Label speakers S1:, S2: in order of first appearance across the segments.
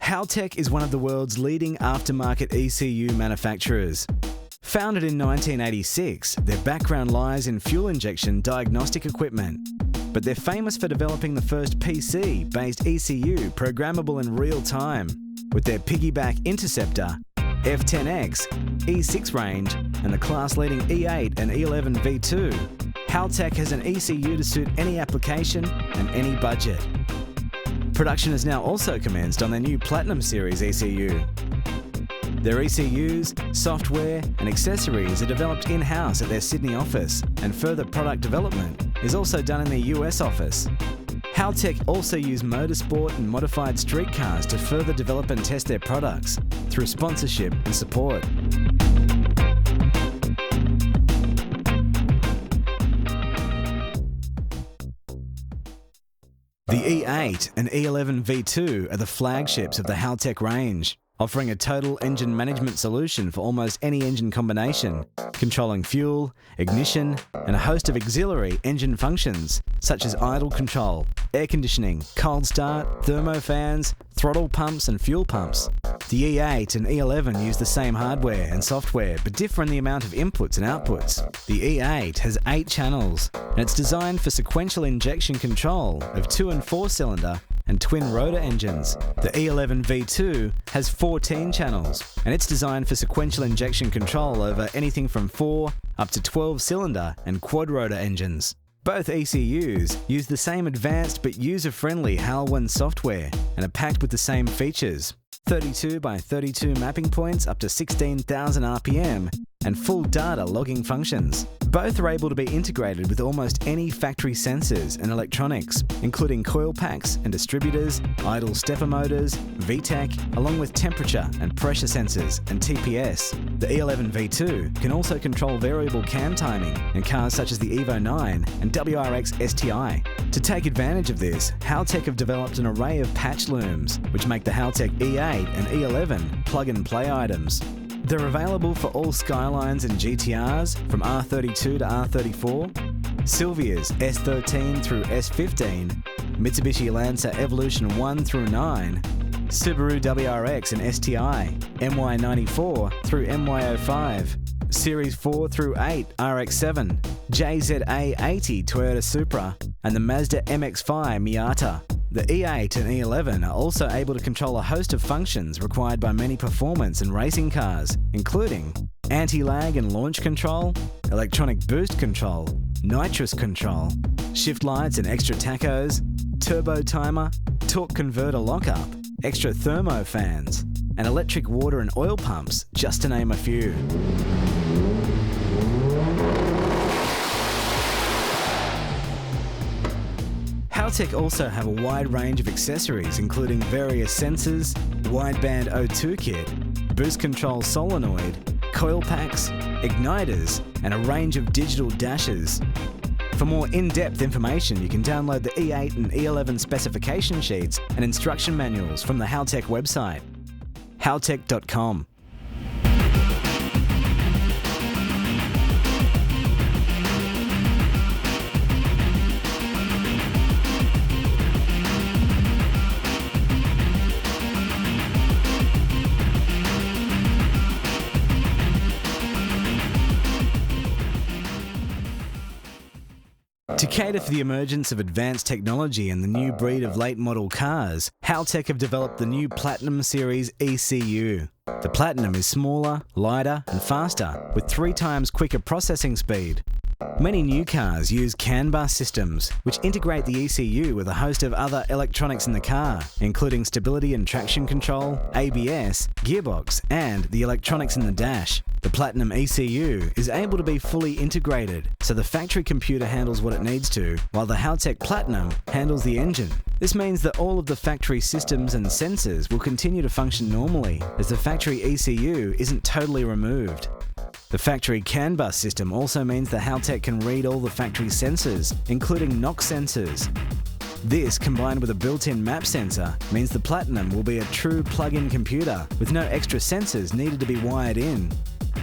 S1: Haltech is one of the world's leading aftermarket ECU manufacturers. Founded in 1986, their background lies in fuel injection diagnostic equipment. But they're famous for developing the first PC-based ECU programmable in real time. With their piggyback interceptor, F10X, E6 range, and the class-leading E8 and E11 V2, Haltech has an ECU to suit any application and any budget. Production has now also commenced on their new Platinum Series ECU. Their ECUs, software and accessories are developed in-house at their Sydney office, and further product development is also done in their US office. Haltech also use motorsport and modified street cars to further develop and test their products through sponsorship and support. The E8 and E11 V2 are the flagships of the Haltech range, offering a total engine management solution for almost any engine combination, controlling fuel, ignition, and a host of auxiliary engine functions such as idle control, air conditioning, cold start, thermofans, throttle pumps and fuel pumps. The E8 and E11 use the same hardware and software but differ in the amount of inputs and outputs. The E8 has 8 channels and it's designed for sequential injection control of 2 and 4 cylinder and twin rotor engines. The E11 V2 has 14 channels and it's designed for sequential injection control over anything from 4 up to 12 cylinder and quad rotor engines. Both ECUs use the same advanced but user-friendly HAL1 software and are packed with the same features: 32 by 32 mapping points up to 16,000 RPM and full data logging functions. Both are able to be integrated with almost any factory sensors and electronics, including coil packs and distributors, idle stepper motors, VTEC, along with temperature and pressure sensors and TPS. The E11 V2 can also control variable cam timing in cars such as the Evo 9 and WRX STI. To take advantage of this, Haltech have developed an array of patch looms, which make the Haltech E8 and E11 plug-and-play items. They're available for all Skylines and GTRs from R32 to R34, Silvias S13 through S15, Mitsubishi Lancer Evolution 1 through 9, Subaru WRX and STI, MY94 through MY05, Series 4 through 8 RX7, JZA80 Toyota Supra, and the Mazda MX-5 Miata. The E8 and E11 are also able to control a host of functions required by many performance and racing cars, including anti-lag and launch control, electronic boost control, nitrous control, shift lights and extra tachos, turbo timer, torque converter lockup, extra thermo fans, and electric water and oil pumps, just to name a few. Haltech also have a wide range of accessories including various sensors, wideband O2 kit, boost control solenoid, coil packs, igniters, and a range of digital dashes. For more in-depth information, you can download the E8 and E11 specification sheets and instruction manuals from the Haltech website, haltech.com. To cater for the emergence of advanced technology and the new breed of late-model cars, Haltech have developed the new Platinum Series ECU. The Platinum is smaller, lighter and faster, with 3 times quicker processing speed. Many new cars use CAN bus systems, which integrate the ECU with a host of other electronics in the car, including stability and traction control, ABS, gearbox, and the electronics in the dash. The Platinum ECU is able to be fully integrated, so the factory computer handles what it needs to, while the Haltech Platinum handles the engine. This means that all of the factory systems and sensors will continue to function normally, as the factory ECU isn't totally removed. The factory CAN bus system also means that Haltech can read all the factory sensors, including NOx sensors. This, combined with a built-in map sensor, means the Platinum will be a true plug-in computer with no extra sensors needed to be wired in.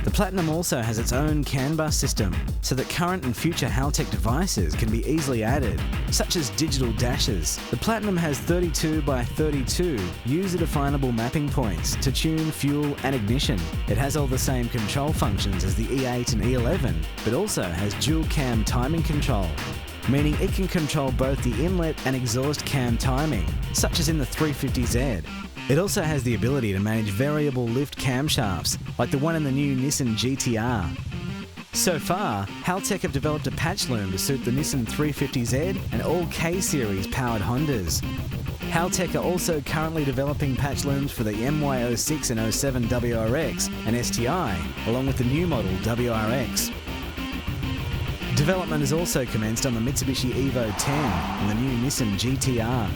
S1: The Platinum also has its own CAN bus system, so that current and future Haltech devices can be easily added, such as digital dashes. The Platinum has 32 by 32 user-definable mapping points to tune fuel and ignition. It has all the same control functions as the E8 and E11, but also has dual cam timing control, meaning it can control both the inlet and exhaust cam timing, such as in the 350Z. It also has the ability to manage variable lift camshafts, like the one in the new Nissan GT-R. So far, Haltech have developed a patch loom to suit the Nissan 350Z and all K-Series powered Hondas. Haltech are also currently developing patch looms for the MY06 and 07 WRX and STI, along with the new model WRX. Development has also commenced on the Mitsubishi Evo 10 and the new Nissan GT-R.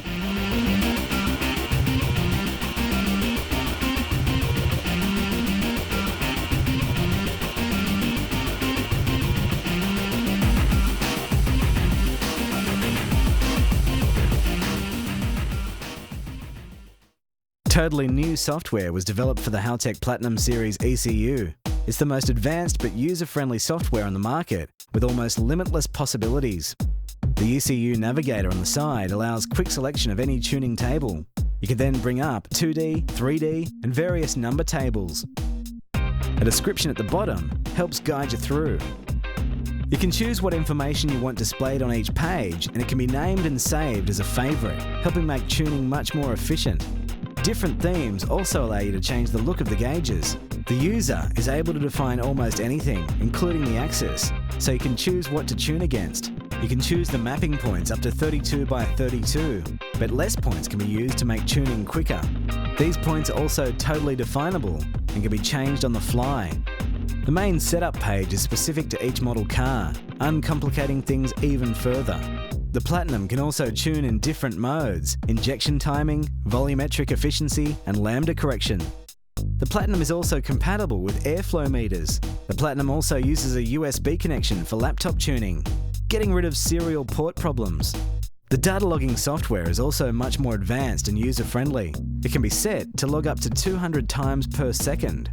S1: Totally new software was developed for the Haltech Platinum Series ECU. It's the most advanced but user-friendly software on the market, with almost limitless possibilities. The ECU navigator on the side allows quick selection of any tuning table. You can then bring up 2D, 3D, and various number tables. A description at the bottom helps guide you through. You can choose what information you want displayed on each page, and it can be named and saved as a favourite, helping make tuning much more efficient. Different themes also allow you to change the look of the gauges. The user is able to define almost anything, including the axis, so you can choose what to tune against. You can choose the mapping points up to 32 by 32, but less points can be used to make tuning quicker. These points are also totally definable and can be changed on the fly. The main setup page is specific to each model car, uncomplicating things even further. The Platinum can also tune in different modes: injection timing, volumetric efficiency, and lambda correction. The Platinum is also compatible with airflow meters. The Platinum also uses a USB connection for laptop tuning, getting rid of serial port problems. The data logging software is also much more advanced and user-friendly. It can be set to log up to 200 times per second.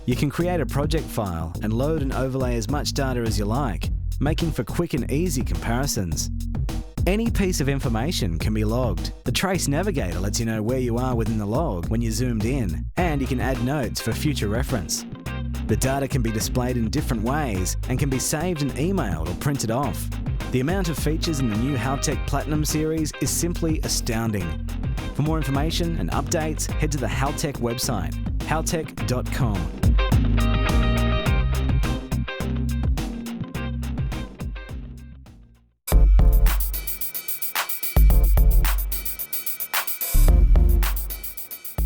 S1: You can create a project file and load and overlay as much data as you like, making for quick and easy comparisons. Any piece of information can be logged. The Trace Navigator lets you know where you are within the log when you're zoomed in, and you can add notes for future reference. The data can be displayed in different ways and can be saved and emailed or printed off. The amount of features in the new Haltech Platinum series is simply astounding. For more information and updates, head to the Haltech website, haltech.com.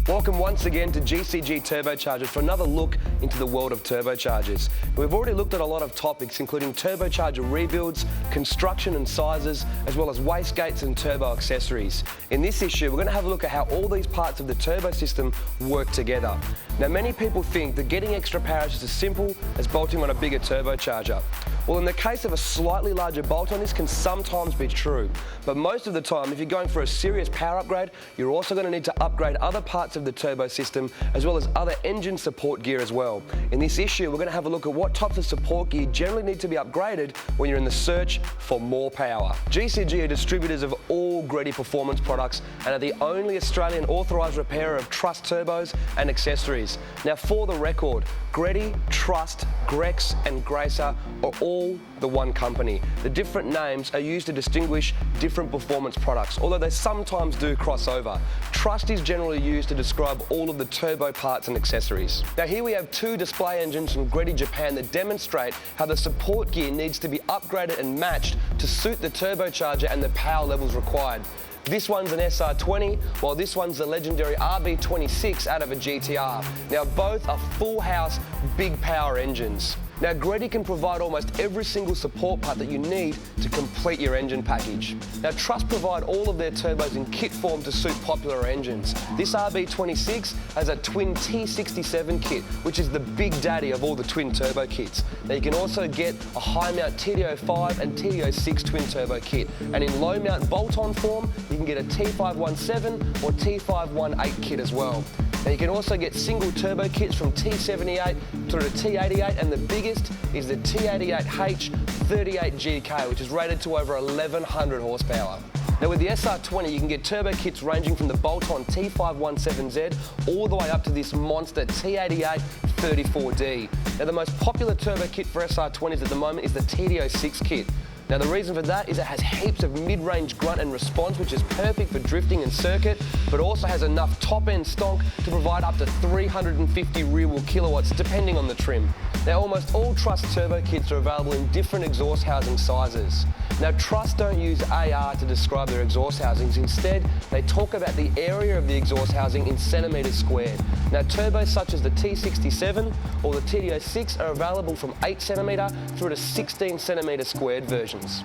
S2: Welcome once again to GCG Turbochargers for another look into the world of turbochargers. We've already looked at a lot of topics, including turbocharger rebuilds, construction and sizes, as well as wastegates and turbo accessories. In this issue, we're going to have a look at how all these parts of the turbo system work together. Now, many people think that getting extra power is just as simple as bolting on a bigger turbocharger. Well, in the case of a slightly larger bolt-on, this can sometimes be true. But most of the time, if you're going for a serious power upgrade, you're also going to need to upgrade other parts of the turbo system, as well as other engine support gear as well. In this issue, we're going to have a look at what types of support gear generally need to be upgraded when you're in the search for more power. GCG are distributors of all Greddy performance products and are the only Australian authorised repairer of Truss turbos and accessories. Now, for the record, Greddy, Truss, Grex and Gracer are all the one company. The different names are used to distinguish different performance products, although they sometimes do cross over. Truss is generally used to describe all of the turbo parts and accessories. Now, here we have two display engines from Greddy Japan that demonstrate how the support gear needs to be upgraded and matched to suit the turbocharger and the power levels required. This one's an SR20, while this one's the legendary RB26 out of a GT-R. Now, both are full house, big power engines. Now, Greddy can provide almost every single support part that you need to complete your engine package. Now, Truss provide all of their turbos in kit form to suit popular engines. This RB26 has a twin T67 kit, which is the big daddy of all the twin turbo kits. Now, you can also get a high mount TD05 and TD06 twin turbo kit. And in low mount bolt-on form, you can get a T517 or T518 kit as well. Now you can also get single turbo kits from T78 through to T88, and the biggest is the T88H 38GK, which is rated to over 1100 horsepower. Now with the SR20, you can get turbo kits ranging from the bolt-on T517Z all the way up to this monster T88 34D. Now the most popular turbo kit for SR20s at the moment is the TD06 kit. Now the reason for that is it has heaps of mid-range grunt and response, which is perfect for drifting and circuit, but also has enough top-end stonk to provide up to 350 rear-wheel kilowatts depending on the trim. Now almost all Truss turbo kits are available in different exhaust housing sizes. Now Truss don't use AR to describe their exhaust housings. Instead, they talk about the area of the exhaust housing in centimetres squared. Now turbos such as the T67 or the TD06 are available from 8cm through to 16cm squared versions.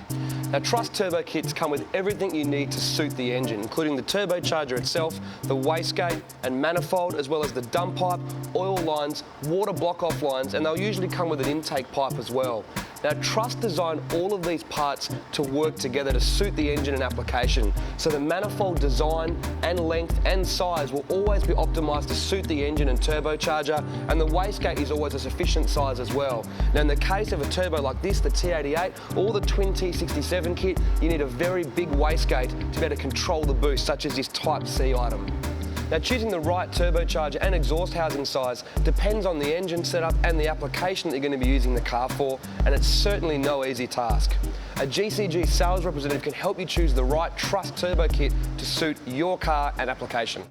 S2: Now Truss turbo kits come with everything you need to suit the engine, including the turbocharger itself, the wastegate and manifold, as well as the dump pipe, oil lines, water block-off lines, and they'll usually come with an intake pipe as well. Now Truss designed all of these parts to work together to suit the engine and application, so the manifold design and length and size will always be optimised to suit the engine and turbocharger, and the wastegate is always a sufficient size as well. Now in the case of a turbo like this, the T88 or the twin T67 kit, you need a very big wastegate to be able to control the boost, such as this Type C item. Now choosing the right turbocharger and exhaust housing size depends on the engine setup and the application that you're going to be using the car for, and it's certainly no easy task. A GCG sales representative can help you choose the right Truss turbo kit to suit your car and application.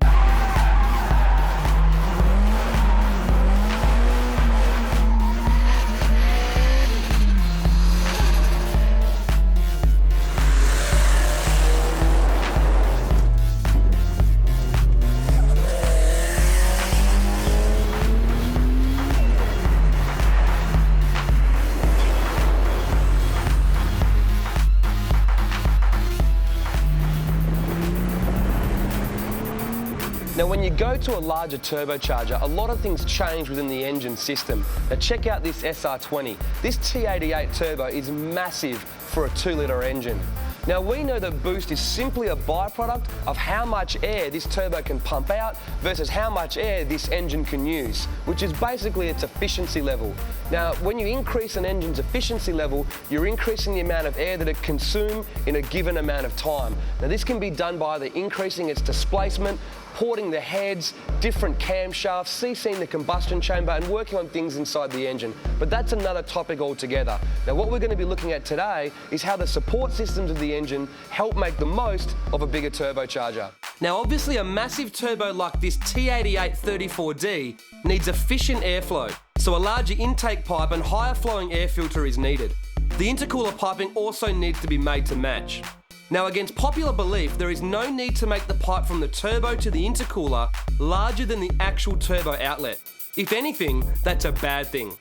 S2: Now when you go to a larger turbocharger, a lot of things change within the engine system. Now check out this SR20. This T88 turbo is massive for a 2-litre engine. Now we know that boost is simply a byproduct of how much air this turbo can pump out versus how much air this engine can use, which is basically its efficiency level. Now when you increase an engine's efficiency level, you're increasing the amount of air that it consumes in a given amount of time. Now this can be done by either increasing its displacement, porting the heads, different camshafts, CCing the combustion chamber, and working on things inside the engine. But that's another topic altogether. Now what we're going to be looking at today is how the support systems of the engine help make the most of a bigger turbocharger. Now obviously a massive turbo like this T88 34D needs efficient airflow, so a larger intake pipe and higher flowing air filter is needed. The intercooler piping also needs to be made to match. Now against popular belief, there is no need to make the pipe from the turbo to the intercooler larger than the actual turbo outlet. If anything, that's a bad thing.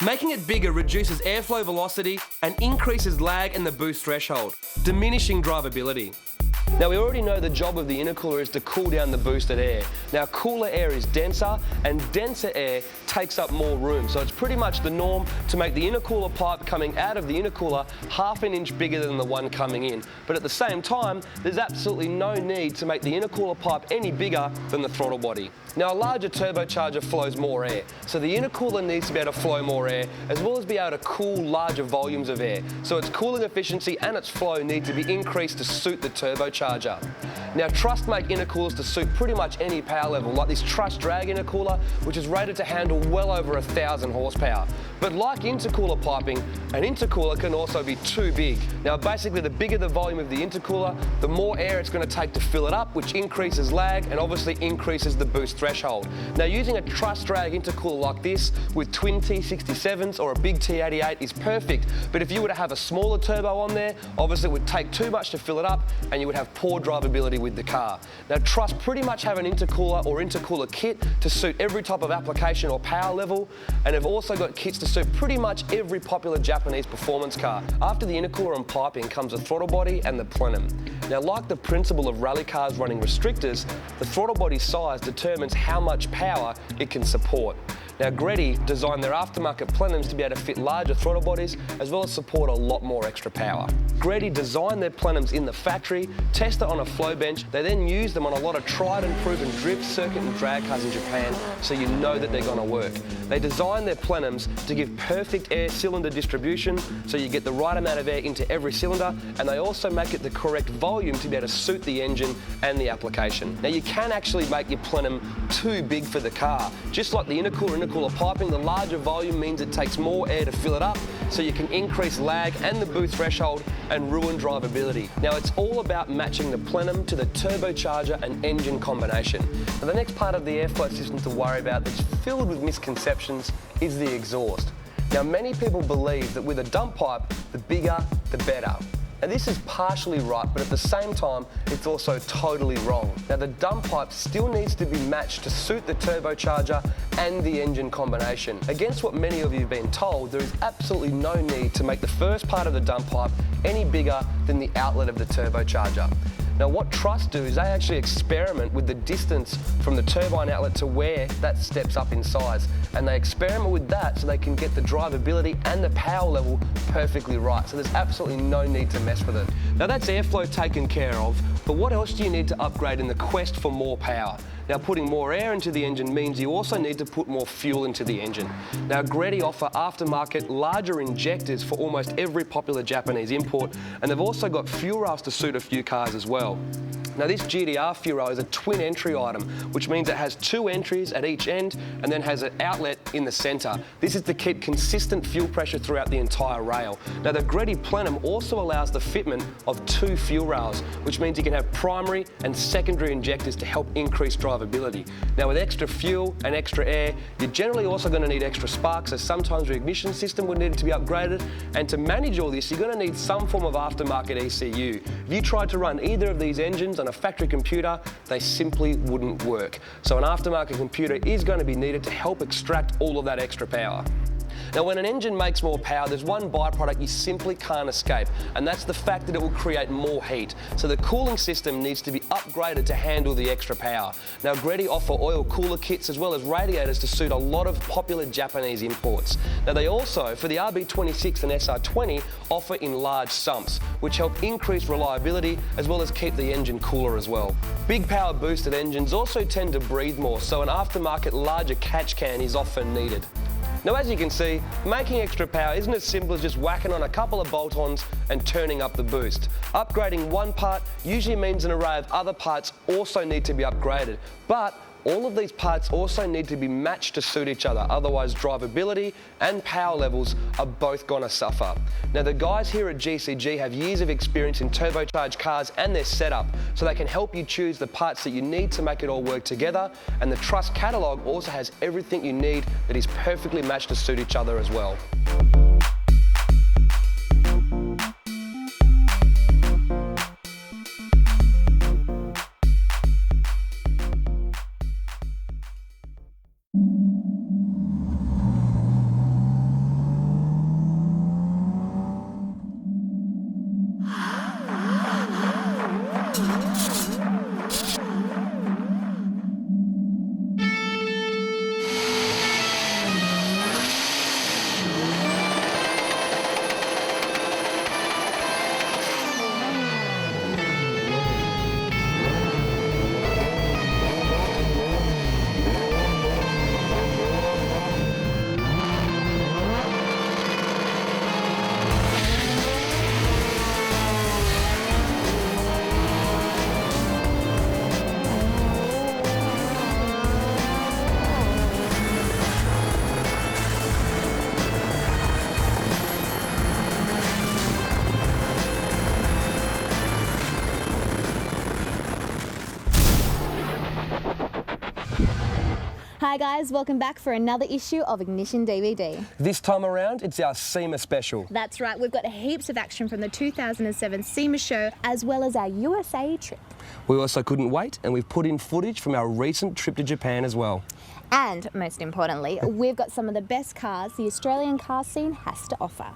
S2: Making it bigger reduces airflow velocity and increases lag and the boost threshold, diminishing drivability. Now we already know the job of the intercooler is to cool down the boosted air. Now cooler air is denser, and denser air takes up more room, so it's pretty much the norm to make the intercooler pipe coming out of the intercooler ½ an inch bigger than the one coming in. But at the same time, there's absolutely no need to make the intercooler pipe any bigger than the throttle body. Now a larger turbocharger flows more air, so the intercooler needs to be able to flow more air, as well as be able to cool larger volumes of air. So its cooling efficiency and its flow need to be increased to suit the turbocharger. Now Truss make intercoolers to suit pretty much any power level, like this Truss drag intercooler, which is rated to handle well over 1,000 horsepower. But like intercooler piping, an intercooler can also be too big. Now basically the bigger the volume of the intercooler, the more air it's going to take to fill it up, which increases lag and obviously increases the boost threshold. Now using a Truss drag intercooler like this with twin T67s or a big T88 is perfect, but if you were to have a smaller turbo on there, obviously it would take too much to fill it up and you would have poor drivability with the car. Now Truss pretty much have an intercooler or intercooler kit to suit every type of application or power level, and they've also got kits to suit pretty much every popular Japanese performance car. After the intercooler and piping comes the throttle body and the plenum. Now like the principle of rally cars running restrictors, the throttle body size determines how much power it can support. Now, Greddy designed their aftermarket plenums to be able to fit larger throttle bodies as well as support a lot more extra power. Greddy designed their plenums in the factory, tested on a flow bench. They then used them on a lot of tried and proven drift, circuit and drag cars in Japan, so you know that they're going to work. They designed their plenums to give perfect air cylinder distribution, so you get the right amount of air into every cylinder, and they also make it the correct volume to be able to suit the engine and the application. Now, you can actually make your plenum too big for the car. Just like the intercooler piping, the larger volume means it takes more air to fill it up, so you can increase lag and the boost threshold and ruin drivability. Now, it's all about matching the plenum to the turbocharger and engine combination. Now, the next part of the airflow system to worry about that's filled with misconceptions is the exhaust. Now, many people believe that with a dump pipe, the bigger, the better. Now, this is partially right, but at the same time, it's also totally wrong. Now, the dump pipe still needs to be matched to suit the turbocharger and the engine combination. Against what many of you have been told, there is absolutely no need to make the first part of the dump pipe any bigger than the outlet of the turbocharger. Now, what Truss do is they actually experiment with the distance from the turbine outlet to where that steps up in size. And they experiment with that so they can get the drivability and the power level perfectly right. So there's absolutely no need to mess with it. Now, that's airflow taken care of, but what else do you need to upgrade in the quest for more power? Now, putting more air into the engine means you also need to put more fuel into the engine. Now, Greddy offer aftermarket larger injectors for almost every popular Japanese import, and they've also got fuel rails to suit a few cars as well. Now, this GDR fuel rail is a twin entry item, which means it has two entries at each end and then has an outlet in the centre. This is to keep consistent fuel pressure throughout the entire rail. Now, the Greddy plenum also allows the fitment of two fuel rails, which means you can have primary and secondary injectors to help increase drivability. Now, with extra fuel and extra air, you're generally also going to need extra sparks, so sometimes your ignition system would need to be upgraded. And to manage all this, you're going to need some form of aftermarket ECU. If you tried to run either of these engines on a factory computer, they simply wouldn't work. So an aftermarket computer is going to be needed to help extract all of that extra power. Now, when an engine makes more power, there's one byproduct you simply can't escape, and that's the fact that it will create more heat. So the cooling system needs to be upgraded to handle the extra power. Now, Greddy offer oil cooler kits as well as radiators to suit a lot of popular Japanese imports. Now, they also, for the RB26 and SR20, offer in large sumps, which help increase reliability as well as keep the engine cooler as well. Big power boosted engines also tend to breathe more, so an aftermarket larger catch can is often needed. Now, as you can see, making extra power isn't as simple as just whacking on a couple of bolt-ons and turning up the boost. Upgrading one part usually means an array of other parts also need to be upgraded, but all of these parts also need to be matched to suit each other, otherwise drivability and power levels are both going to suffer. Now, the guys here at GCG have years of experience in turbocharged cars and their setup, so they can help you choose the parts that you need to make it all work together, and the Truss catalogue also has everything you need that is perfectly matched to suit each other as well.
S3: Hi guys, welcome back for another issue of Ignition DVD.
S2: This time around, it's our SEMA special.
S3: That's right, we've got heaps of action from the 2007 SEMA show as well as our USA trip.
S2: We also couldn't wait, and we've put in footage from our recent trip to Japan as well.
S3: And most importantly, we've got some of the best cars the Australian car scene has to offer.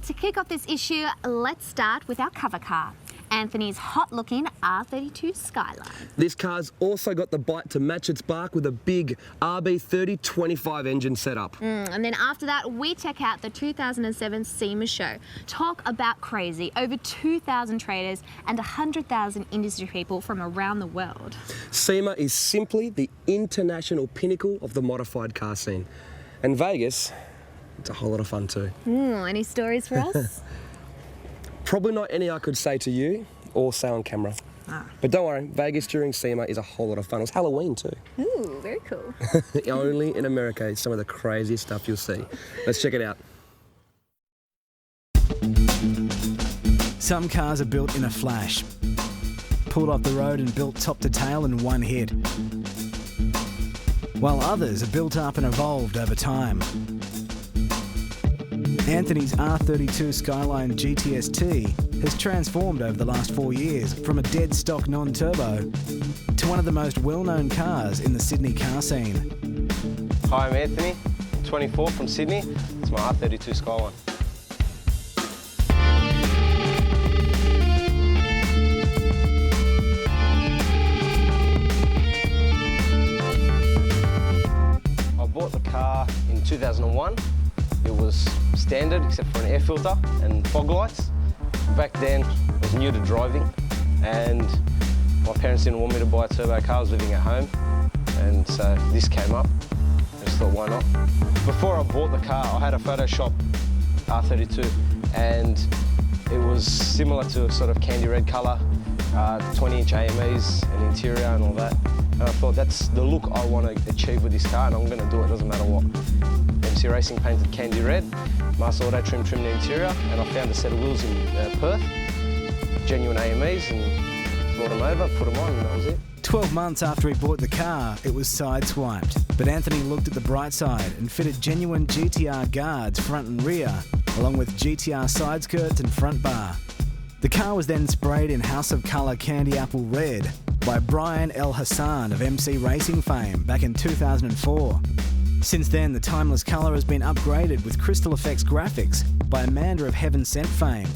S3: to kick off this issue, let's start with our cover car, Anthony's hot-looking R32 Skyline.
S2: This car's also got the bite to match its bark with a big RB3025 engine setup.
S3: And then after that, we check out the 2007 SEMA show. Talk about crazy. Over 2,000 traders and 100,000 industry people from around the world.
S2: SEMA is simply the international pinnacle of the modified car scene. And Vegas, it's a whole lot of fun too.
S3: Any stories for us?
S2: Probably not any I could say to you or say on camera. But don't worry, Vegas during SEMA is a whole lot of fun. It was Halloween too.
S3: Ooh, very cool.
S2: Only in America is some of the craziest stuff you'll see. Let's check it out.
S1: Some cars are built in a flash, pulled off the road and built top to tail in one hit, while others are built up and evolved over time. Anthony's R32 Skyline GTS-T has transformed over the last 4 years from a dead stock non-turbo to one of the most well-known cars in the Sydney car scene.
S4: Hi, I'm Anthony, 24 from Sydney. It's my R32 Skyline. I bought the car in 2001. It was standard except for an air filter and fog lights. Back then, I was new to driving and my parents didn't want me to buy a turbo car. I was living at home and so this came up. I just thought, why not? Before I bought the car, I had a Photoshop R32 and it was similar to a sort of candy red colour, 20-inch AMEs and interior and all that. And I thought that's the look I want to achieve with this car and I'm going to do it, doesn't matter what. MC Racing painted candy red, Master Auto trimmed the interior, and I found a set of wheels in Perth, genuine AMEs, and brought them over, put them on, and that was it.
S1: 12 months after he bought the car, it was sideswiped, but Anthony looked at the bright side and fitted genuine GTR guards front and rear, along with GTR side skirts and front bar. The car was then sprayed in House of Colour Candy Apple Red by Brian El Hassan of MC Racing fame back in 2004. Since then, the timeless colour has been upgraded with Crystal Effects graphics by Amanda of Heaven Sent fame,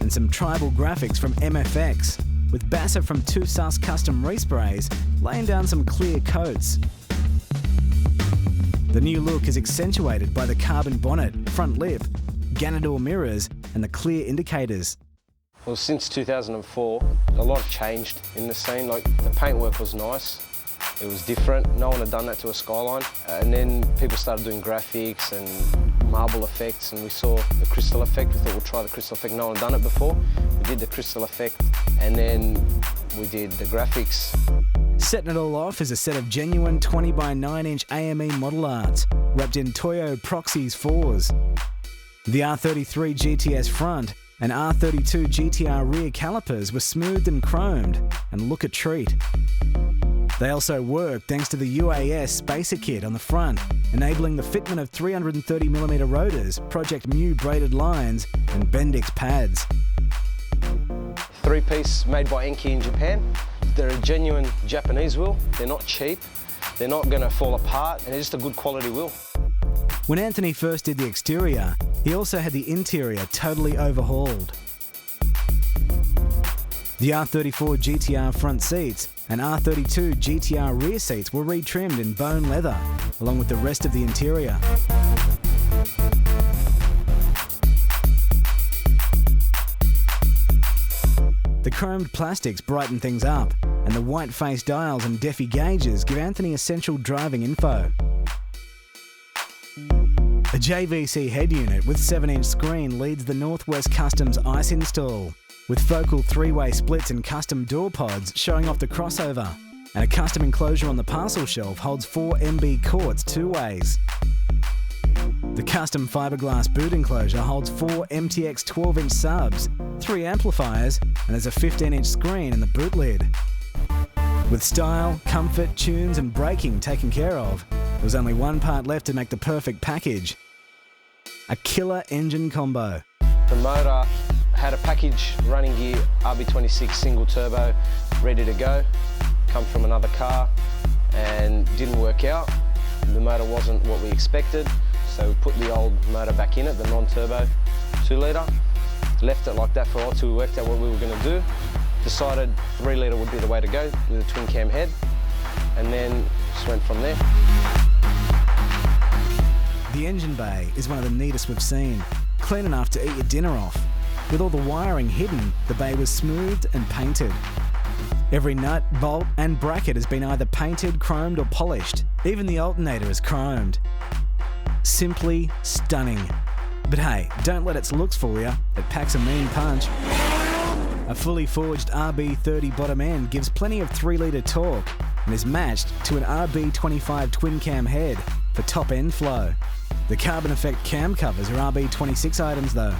S1: and some tribal graphics from MFX, with Basser from 2Sus Custom Resprays laying down some clear coats. The new look is accentuated by the carbon bonnet, front lip, Ganador mirrors, and the clear indicators.
S4: Well, since 2004, a lot changed in the scene. Like, the paintwork was nice. It was different. No one had done that to a Skyline. And then people started doing graphics and marble effects, and we saw the crystal effect. We thought we'd try the crystal effect. No one had done it before. We did the crystal effect, and then we did the graphics.
S1: Setting it all off is a set of genuine 20 by 9-inch AME model arts, wrapped in Toyo Proxys 4s. The R33 GTS front and R32 GTR rear calipers were smoothed and chromed, and look a treat. They also work thanks to the UAS Spacer Kit on the front, enabling the fitment of 330mm rotors, Project Mu braided lines, and Bendix pads.
S4: Three-piece made by Enki in Japan. They're a genuine Japanese wheel. They're not cheap. They're not going to fall apart, and they're just a good quality wheel.
S1: When Anthony first did the exterior, he also had the interior totally overhauled. The R34 GTR front seats and R32 GTR rear seats were retrimmed in bone leather, along with the rest of the interior. The chromed plastics brighten things up, and the white face dials and Defi gauges give Anthony essential driving info. A JVC head unit with 7-inch screen leads the Northwest Customs ICE install, with focal 3-way splits and custom door pods showing off the crossover, and a custom enclosure on the parcel shelf holds 4 MB quartz 2 ways. The custom fiberglass boot enclosure holds 4 MTX 12-inch subs, 3 amplifiers, and there's a 15-inch screen in the boot lid. With style, comfort, tunes and braking taken care of, there was only one part left to make the perfect package: a killer engine combo.
S4: The motor had a package running gear, RB26 single turbo, ready to go. Come from another car and didn't work out. The motor wasn't what we expected, so we put the old motor back in it, the non-turbo, 2-litre. Left it like that for a while till we worked out what we were going to do. Decided 3-litre would be the way to go with a twin cam head, and then just went from there.
S1: The engine bay is one of the neatest we've seen. Clean enough to eat your dinner off. With all the wiring hidden, the bay was smoothed and painted. Every nut, bolt and bracket has been either painted, chromed or polished. Even the alternator is chromed. Simply stunning. But hey, don't let its looks fool you. It packs a mean punch. A fully forged RB30 bottom end gives plenty of 3-litre torque and is matched to an RB25 twin cam head for top end flow. The carbon effect cam covers are RB26 items though.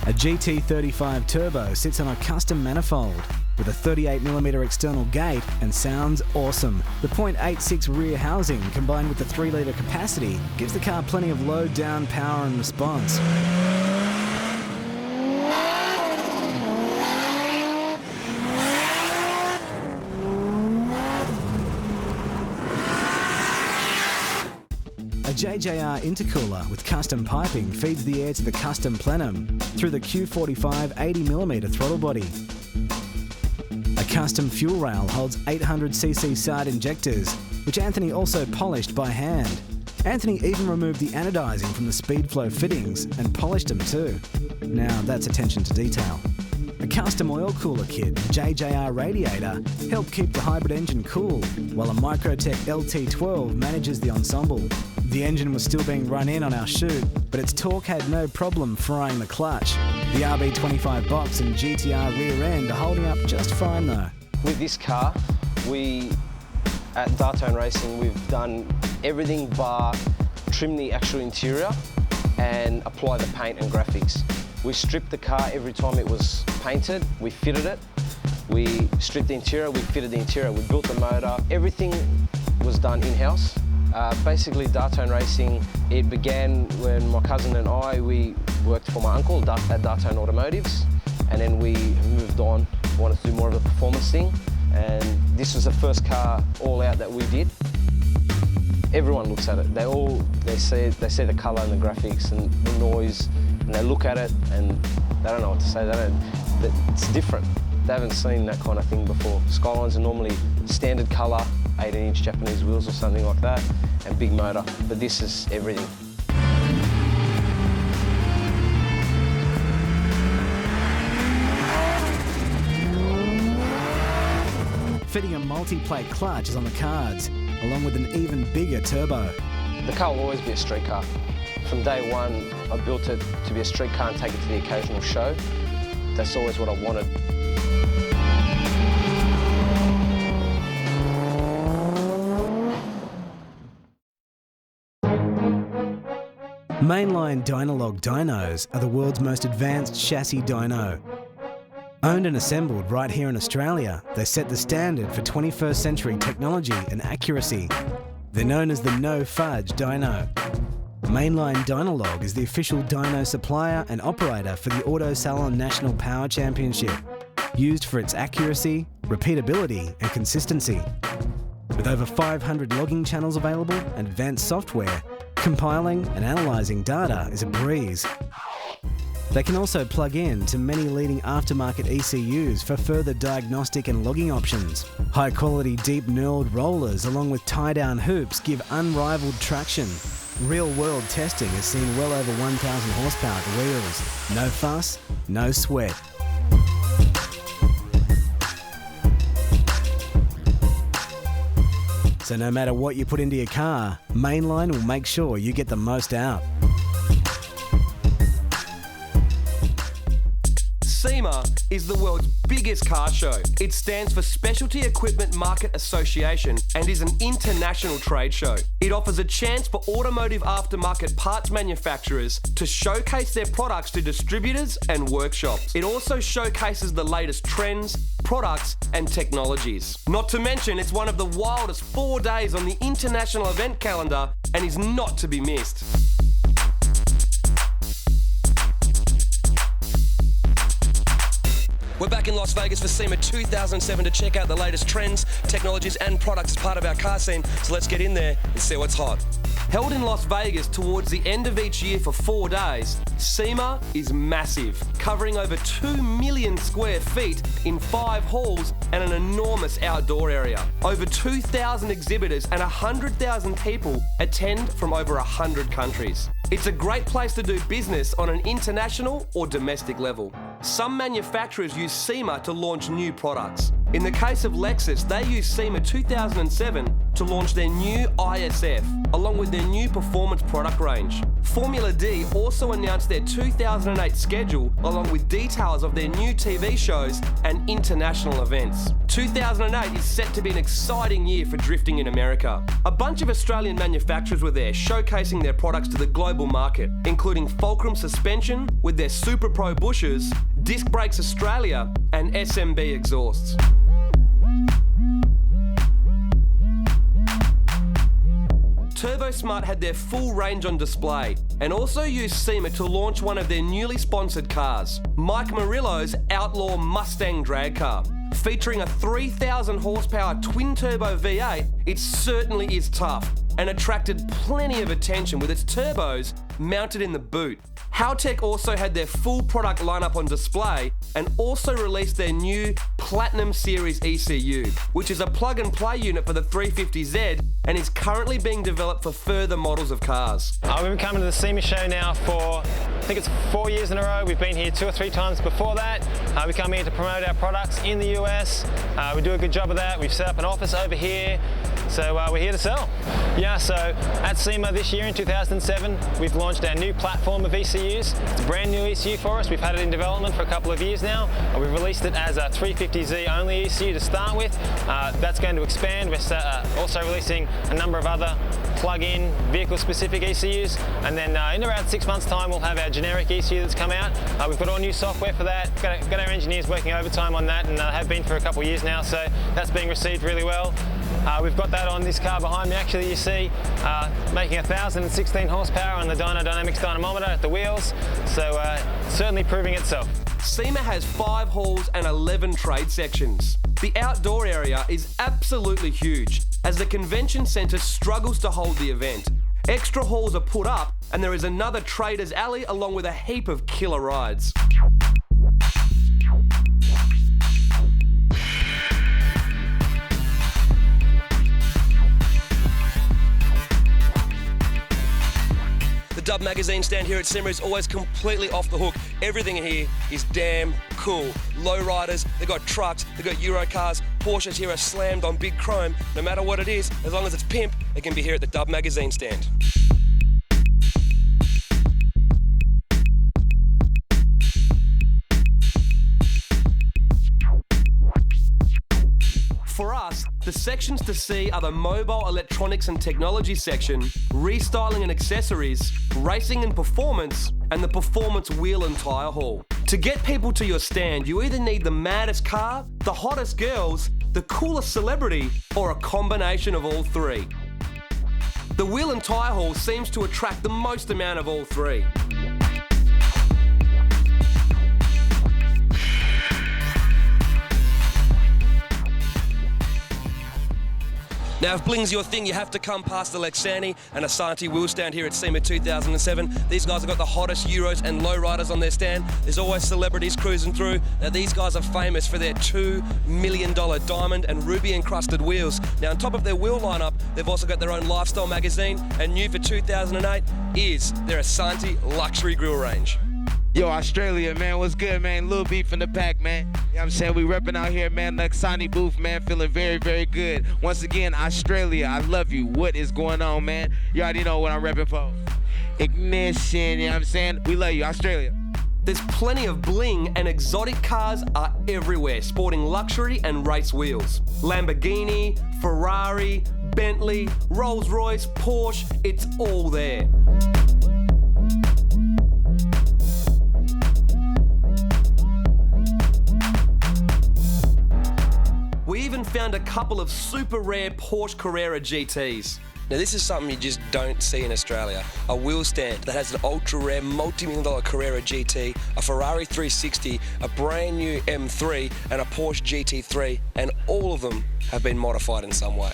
S1: A GT35 turbo sits on a custom manifold with a 38mm external gate and sounds awesome. The .86 rear housing combined with the 3-litre capacity gives the car plenty of low down power and response. A JJR intercooler with custom piping feeds the air to the custom plenum through the Q45 80mm throttle body. A custom fuel rail holds 800cc side injectors, which Anthony also polished by hand. Anthony even removed the anodizing from the Speedflow fittings and polished them too. Now that's attention to detail. A custom oil cooler kit and JJR radiator help keep the hybrid engine cool, while a Microtech LT12 manages the ensemble. The engine was still being run in on our shoot, but its torque had no problem frying the clutch. The RB25 box and GTR rear end are holding up just fine though.
S4: With this car, at Dartone Racing, we've done everything bar trim the actual interior and apply the paint and graphics. We stripped the car every time it was painted, we fitted it. We stripped the interior, we fitted the interior, we built the motor. Everything was done in-house. Basically, Dartone Racing, it began when my cousin and we worked for my uncle at Dartone Automotives, and then we moved on, wanted to do more of a performance thing, and this was the first car all out that we did. Everyone looks at it. They see the colour and the graphics and the noise, and they look at it and they don't know what to say. It's different. They haven't seen that kind of thing before. Skylines are normally standard colour, 18-inch Japanese wheels or something like that, and big motor, but this is everything.
S1: Fitting a multi-plate clutch is on the cards, along with an even bigger turbo.
S4: The car will always be a street car. From day one, I built it to be a street car and take it to the occasional show. That's always what I wanted.
S1: Mainline Dynalog dynos are the world's most advanced chassis dyno. Owned and assembled right here in Australia, they set the standard for 21st century technology and accuracy. They're known as the No Fudge dyno. Mainline Dynalog is the official dyno supplier and operator for the Auto Salon National Power Championship, used for its accuracy, repeatability and consistency. With over 500 logging channels available and advanced software, compiling and analysing data is a breeze. They can also plug in to many leading aftermarket ECUs for further diagnostic and logging options. High-quality deep knurled rollers along with tie-down hoops give unrivaled traction. Real-world testing has seen well over 1,000 horsepower at the wheels. No fuss, no sweat. So no matter what you put into your car, Mainline will make sure you get the most out.
S2: SEMA is the world's biggest car show. It stands for Specialty Equipment Market Association and is an international trade show. It offers a chance for automotive aftermarket parts manufacturers to showcase their products to distributors and workshops. It also showcases the latest trends, products and technologies. Not to mention, it's one of the wildest 4 days on the international event calendar and is not to be missed. We're back in Las Vegas for SEMA 2007 to check out the latest trends, technologies and products as part of our car scene. So let's get in there and see what's hot. Held in Las Vegas towards the end of each year for 4 days, SEMA is massive, covering over 2 million square feet in 5 halls and an enormous outdoor area. Over 2,000 exhibitors and 100,000 people attend from over 100 countries. It's a great place to do business on an international or domestic level. Some manufacturers use SEMA to launch new products. In the case of Lexus, they used SEMA 2007 to launch their new ISF, along with their new performance product range. Formula D also announced their 2008 schedule, along with details of their new TV shows and international events. 2008 is set to be an exciting year for drifting in America. A bunch of Australian manufacturers were there, showcasing their products to the global market, including Fulcrum Suspension with their Super Pro bushes, Disc Brakes Australia, and SMB exhausts. TurboSmart had their full range on display and also used SEMA to launch one of their newly sponsored cars, Mike Murillo's Outlaw Mustang drag car. Featuring a 3,000 horsepower twin-turbo V8, it certainly is tough and attracted plenty of attention with its turbos mounted in the boot. Haltech also had their full product lineup on display and also released their new Platinum Series ECU, which is a plug-and-play unit for the 350Z and is currently being developed for further models of cars.
S5: We've been coming to the SEMA show now for, I think it's 4 years in a row. We've been here 2 or 3 times before that. We come here to promote our products in the US. We do a good job of that. We've set up an office over here. So we're here to sell. Yeah, so at SEMA this year in 2007, we've launched our new platform of ECUs. It's a brand new ECU for us. We've had it in development for a couple of years now. We've released it as a 350Z only ECU to start with. That's going to expand. We're also releasing a number of other plug-in vehicle-specific ECUs. And then in around 6 months' time, we'll have our generic ECU that's come out. We've got all new software for that. Got our engineers working overtime on that and have been for a couple of years now. So that's being received really well. We've got that on this car behind me, actually, you see, making 1,016 horsepower on the Dyno Dynamics dynamometer at the wheels, so certainly proving itself.
S2: SEMA has 5 halls and 11 trade sections. The outdoor area is absolutely huge, as the convention centre struggles to hold the event. Extra halls are put up, and there is another Traders Alley along with a heap of killer rides. The Dub Magazine stand here at SEMA is always completely off the hook. Everything here is damn cool. Lowriders, they've got trucks, they've got Euro cars, Porsches here are slammed on big chrome. No matter what it is, as long as it's pimp, it can be here at the Dub Magazine stand. For us, the sections to see are the mobile electronics and technology section, restyling and accessories, racing and performance, and the performance wheel and tyre hall. To get people to your stand, you either need the maddest car, the hottest girls, the coolest celebrity, or a combination of all three. The wheel and tyre hall seems to attract the most amount of all three. Now, if bling's your thing, you have to come past the Lexani and Asante wheel stand here at SEMA 2007. These guys have got the hottest Euros and lowriders on their stand. There's always celebrities cruising through. Now, these guys are famous for their $2 million diamond and ruby encrusted wheels. Now, on top of their wheel lineup, they've also got their own lifestyle magazine, and new for 2008 is their Asante luxury grill range.
S6: Yo, Australia, man, what's good, man? Lil B from the pack, man. You know what I'm saying? We repping out here, man. Lexani booth, man, feeling very, very good. Once again, Australia, I love you. What is going on, man? You already know what I'm repping for. Ignition, you know what I'm saying? We love you, Australia.
S2: There's plenty of bling and exotic cars are everywhere, sporting luxury and race wheels. Lamborghini, Ferrari, Bentley, Rolls-Royce, Porsche, it's all there. We even found a couple of super rare Porsche Carrera GTs. Now this is something you just don't see in Australia. A wheel stand that has an ultra rare multi-million-dollar Carrera GT, a Ferrari 360, a brand new M3 and a Porsche GT3, and all of them have been modified in some way.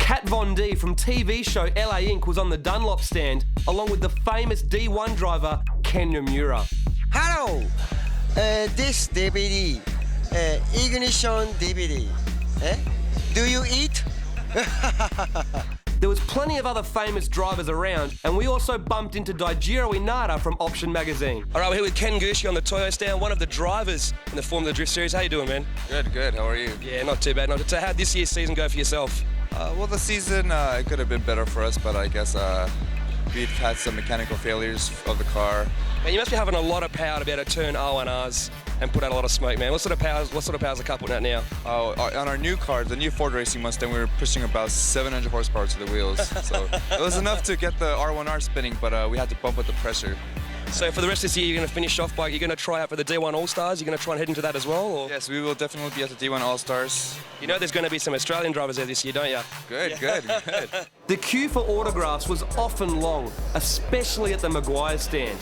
S2: Kat Von D from TV show LA Inc. was on the Dunlop stand, along with the famous D1 driver Ken Nomura.
S7: Hello, this DVD, ignition DVD. Do you eat?
S2: There was plenty of other famous drivers around, and we also bumped into Daijiro Inada from Option Magazine. All right, we're here with Ken Gucci on the Toyo stand, one of the drivers in the Formula Drift Series. How you doing, man?
S8: Good. How are you?
S2: Yeah, not too bad. So how'd this year's season go for yourself?
S8: Well, the season it could have been better for us, but I guess we've had some mechanical failures of the car.
S2: Man, you must be having a lot of power to be able to turn R1Rs and put out a lot of smoke, man. What sort of power's the car putting out now?
S8: On our new car, the new Ford Racing Mustang, we were pushing about 700 horsepower to the wheels. So it was enough to get the R1R spinning, but we had to bump with the pressure.
S2: So for the rest of this year, you're going to finish off by, you're going to try out for the D1 All-Stars? You're going to try and head into that as well? Or?
S8: Yes, we will definitely be at the D1 All-Stars.
S2: You know there's going to be some Australian drivers there this year, don't you?
S8: Good.
S2: The queue for autographs was often long, especially at the Maguire stand.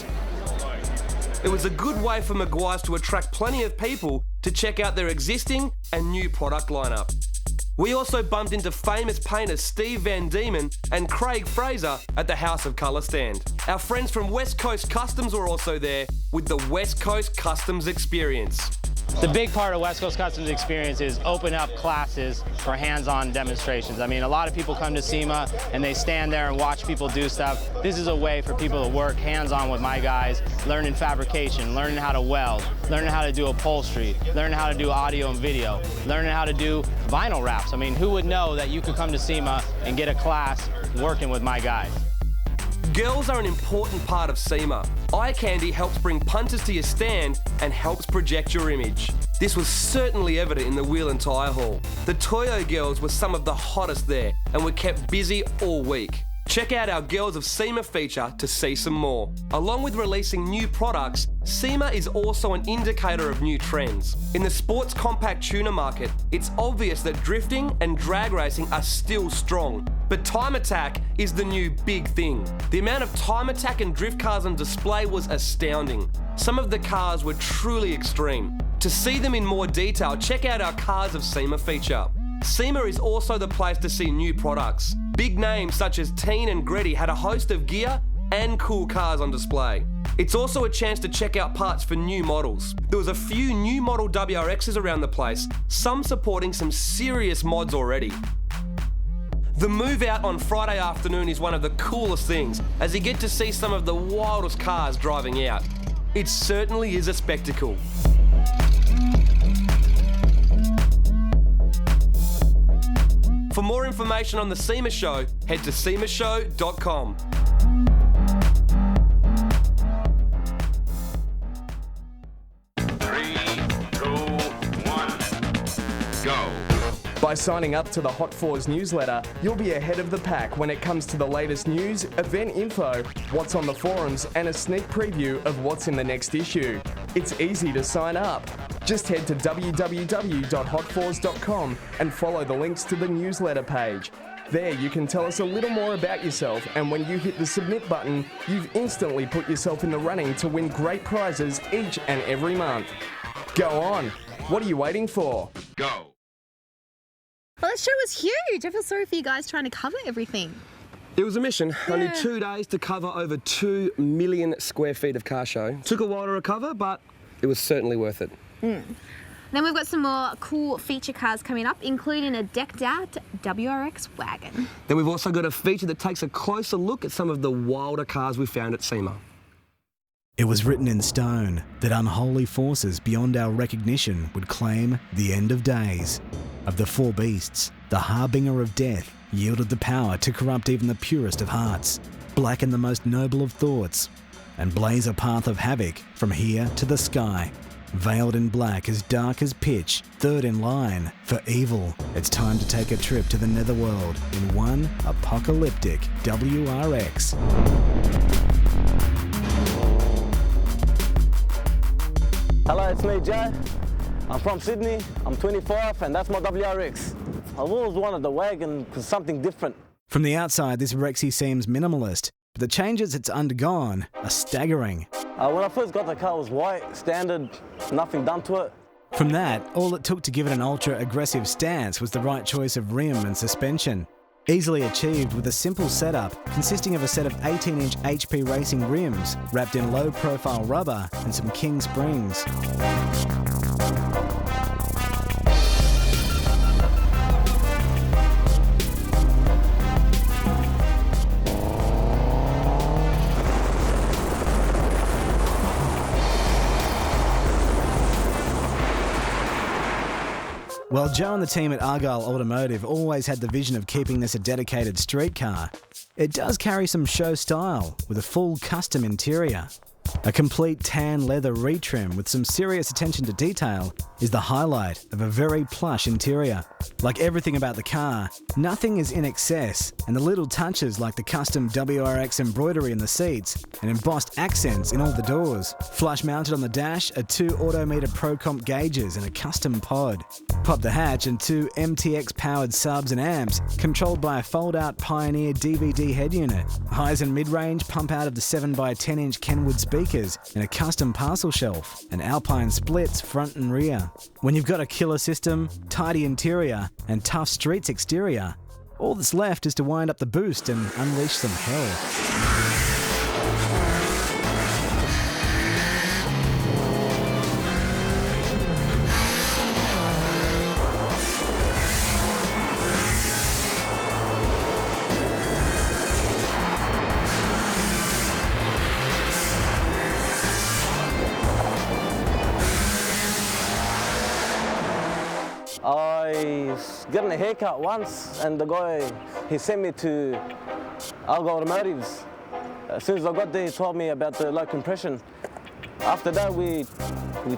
S2: It was a good way for Maguires to attract plenty of people to check out their existing and new product lineup. We also bumped into famous painters Steve Van Diemen and Craig Fraser at the House of Colour stand. Our friends from West Coast Customs were also there with the West Coast Customs Experience.
S9: The big part of West Coast Customs Experience is open up classes for hands-on demonstrations. I mean, a lot of people come to SEMA and they stand there and watch people do stuff. This is a way for people to work hands-on with my guys, learning fabrication, learning how to weld, learning how to do upholstery, learning how to do audio and video, learning how to do vinyl wraps. I mean, who would know that you could come to SEMA and get a class working with my guys?
S2: Girls are an important part of SEMA. Eye candy helps bring punters to your stand and helps project your image. This was certainly evident in the Wheel and Tyre Hall. The Toyo girls were some of the hottest there and were kept busy all week. Check out our Girls of SEMA feature to see some more. Along with releasing new products, SEMA is also an indicator of new trends. In the sports compact tuner market, it's obvious that drifting and drag racing are still strong, but time attack is the new big thing. The amount of time attack and drift cars on display was astounding. Some of the cars were truly extreme. To see them in more detail, check out our Cars of SEMA feature. SEMA is also the place to see new products. Big names such as Teen and Gretty had a host of gear and cool cars on display. It's also a chance to check out parts for new models. There was a few new model WRXs around the place, some supporting some serious mods already. The move out on Friday afternoon is one of the coolest things, as you get to see some of the wildest cars driving out. It certainly is a spectacle. For more information on the SEMA show, head to semashow.com.
S10: By signing up to the Hot Fours newsletter, you'll be ahead of the pack when it comes to the latest news, event info, what's on the forums, and a sneak preview of what's in the next issue. It's easy to sign up. Just head to www.hotfours.com and follow the links to the newsletter page. There you can tell us a little more about yourself, and when you hit the submit button, you've instantly put yourself in the running to win great prizes each and every month. Go on. What are you waiting for?
S8: Go.
S3: Well, that show was huge. I feel sorry for you guys trying to cover everything.
S2: It was a mission. Only 2 days to cover over 2 million square feet of car show. Took a while to recover, but it was certainly worth it.
S3: Then we've got some more cool feature cars coming up, including a decked out WRX wagon.
S2: Then we've also got a feature that takes a closer look at some of the wilder cars we found at SEMA.
S1: It was written in stone that unholy forces beyond our recognition would claim the end of days. Of the four beasts, the harbinger of death yielded the power to corrupt even the purest of hearts, blacken the most noble of thoughts, and blaze a path of havoc from here to the sky. Veiled in black as dark as pitch, third in line for evil. It's time to take a trip to the netherworld in one apocalyptic WRX.
S11: Hello, it's me, Joe. I'm from Sydney, I'm 25, and that's my WRX. I've always wanted a wagon for something different.
S1: From the outside, this Rexy seems minimalist, but the changes it's undergone are staggering.
S11: When I first got the car, it was white, standard, nothing done to it.
S1: From that, all it took to give it an ultra-aggressive stance was the right choice of rim and suspension. Easily achieved with a simple setup consisting of a set of 18-inch HP Racing rims wrapped in low-profile rubber and some King springs. Well, Joe and the team at Argyle Automotive always had the vision of keeping this a dedicated street car. It does carry some show style with a full custom interior. A complete tan leather retrim with some serious attention to detail is the highlight of a very plush interior. Like everything about the car, nothing is in excess, and the little touches like the custom WRX embroidery in the seats and embossed accents in all the doors. Flush mounted on the dash are 2 Autometer Pro Comp gauges and a custom pod. Pop the hatch and 2 MTX powered subs and amps controlled by a fold-out Pioneer DVD head unit. Highs and mid-range pump out of the 7x10-inch Kenwood speakers and a custom parcel shelf, and Alpine splits front and rear. When you've got a killer system, tidy interior, and tough streets exterior, all that's left is to wind up the boost and unleash some hell.
S11: I was getting a haircut once, and the guy, he sent me to Argyle Automotives. As soon as I got there, he told me about the low compression. After that, we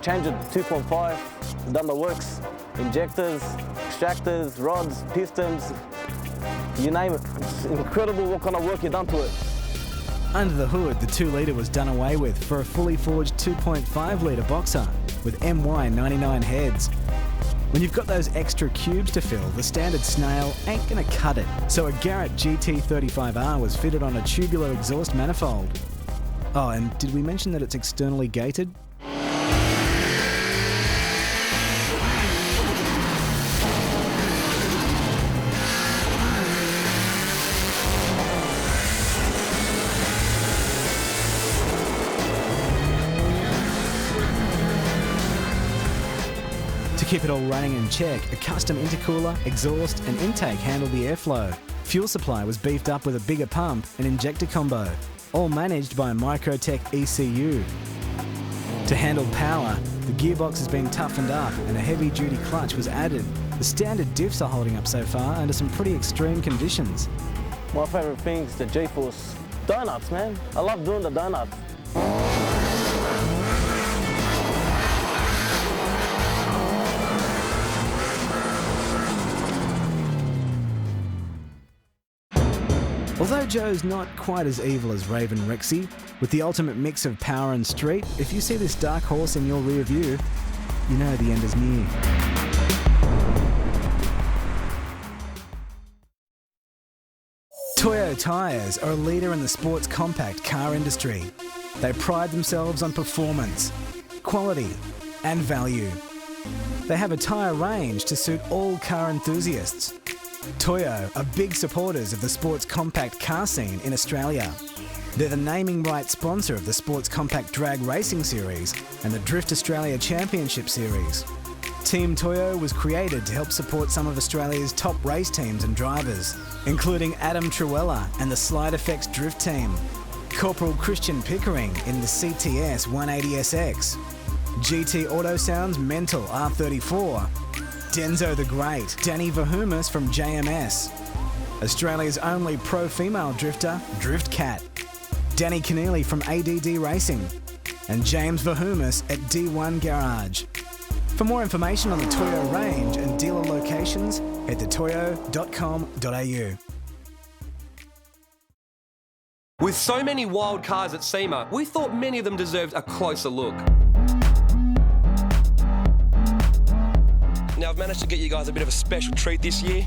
S11: changed it to 2.5, done the works, injectors, extractors, rods, pistons, you name it. It's incredible what kind of work you've done to it.
S1: Under the hood, the 2-litre was done away with for a fully forged 2.5-litre boxer with MY99 heads. When you've got those extra cubes to fill, the standard snail ain't gonna cut it. So a Garrett GT35R was fitted on a tubular exhaust manifold. Oh, and did we mention that it's externally gated? To keep it all running in check, a custom intercooler, exhaust and intake handled the airflow. Fuel supply was beefed up with a bigger pump and injector combo, all managed by a Microtech ECU. To handle power, the gearbox has been toughened up and a heavy-duty clutch was added. The standard diffs are holding up so far under some pretty extreme conditions.
S11: My favourite thing is the G-Force. Donuts, man. I love doing the donuts.
S1: Although Joe's not quite as evil as Raven Rexy, with the ultimate mix of power and street, if you see this dark horse in your rear view, you know the end is near. Toyo tyres are a leader in the sports compact car industry. They pride themselves on performance, quality and value. They have a tyre range to suit all car enthusiasts. Toyo are big supporters of the sports compact car scene in Australia. They're the naming rights sponsor of the Sports Compact Drag Racing Series and the Drift Australia Championship Series. Team Toyo was created to help support some of Australia's top race teams and drivers, including Adam Truella and the Slide Effects Drift Team, Corporal Christian Pickering in the CTS 180SX, GT Auto Sound's Mental R34, Denzo the Great, Danny Vahumis from JMS, Australia's only pro-female drifter, Drift Cat, Danny Keneally from ADD Racing, and James Vahumis at D1 Garage. For more information on the Toyo range and dealer locations, head to toyo.com.au.
S2: With so many wild cars at SEMA, we thought many of them deserved a closer look. Now I've managed to get you guys a bit of a special treat this year.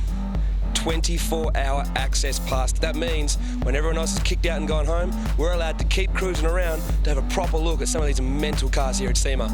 S2: 24-hour access pass. That means when everyone else is kicked out and gone home, we're allowed to keep cruising around to have a proper look at some of these mental cars here at SEMA.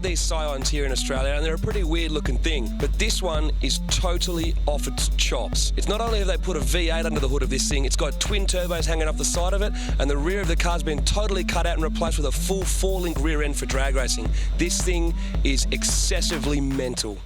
S2: these Scions here in Australia, and they're a pretty weird looking thing, but this one is totally off its chops. It's not only have they put a V8 under the hood of this thing, it's got twin turbos hanging off the side of it, and the rear of the car's been totally cut out and replaced with a full 4-link rear end for drag racing. This thing is excessively mental.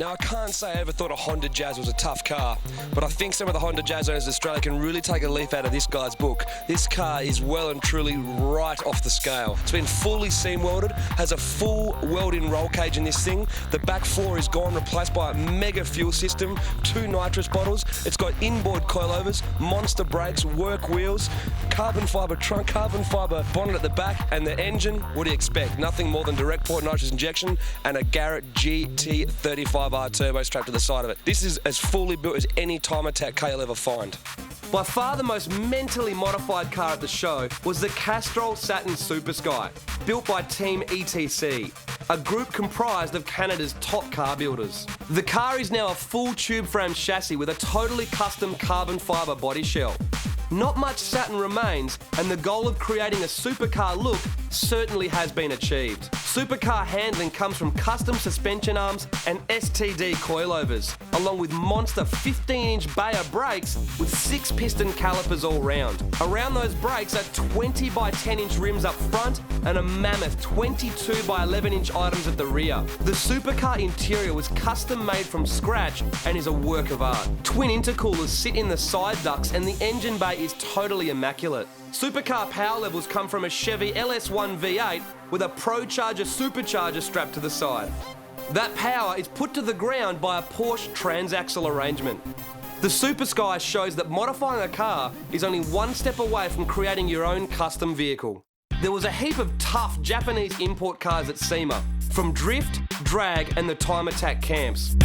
S2: Now, I can't say I ever thought a Honda Jazz was a tough car, but I think some of the Honda Jazz owners in Australia can really take a leaf out of this guy's book. This car is well and truly right off the scale. It's been fully seam welded, has a full weld-in roll cage in this thing. The back floor is gone, replaced by a mega fuel system, 2 nitrous bottles. It's got inboard coilovers, monster brakes, work wheels, carbon fibre trunk, carbon fibre bonnet at the back, and the engine, what do you expect? Nothing more than direct port nitrous injection and a Garrett GT35R turbo strapped to the side of it. This is as fully built as any time attack car you'll ever find. By far the most mentally modified car at the show was the Castrol Saturn Super Sky, built by Team ETC, a group comprised of Canada's top car builders. The car is now a full tube frame chassis with a totally custom carbon fibre body shell. Not much satin remains, and the goal of creating a supercar look certainly has been achieved. Supercar handling comes from custom suspension arms and STD coilovers, along with monster 15-inch Bayer brakes with 6-piston calipers all round. Around those brakes are 20 by 10-inch rims up front and a mammoth 22 by 11-inch items at the rear. The supercar interior was custom made from scratch and is a work of art. Twin intercoolers sit in the side ducts and the engine bay is totally immaculate. Supercar power levels come from a Chevy LS1 V8 with a ProCharger supercharger strapped to the side. That power is put to the ground by a Porsche transaxle arrangement. The Super Sky shows that modifying a car is only one step away from creating your own custom vehicle. There was a heap of tough Japanese import cars at SEMA, from drift, drag and the time attack camps.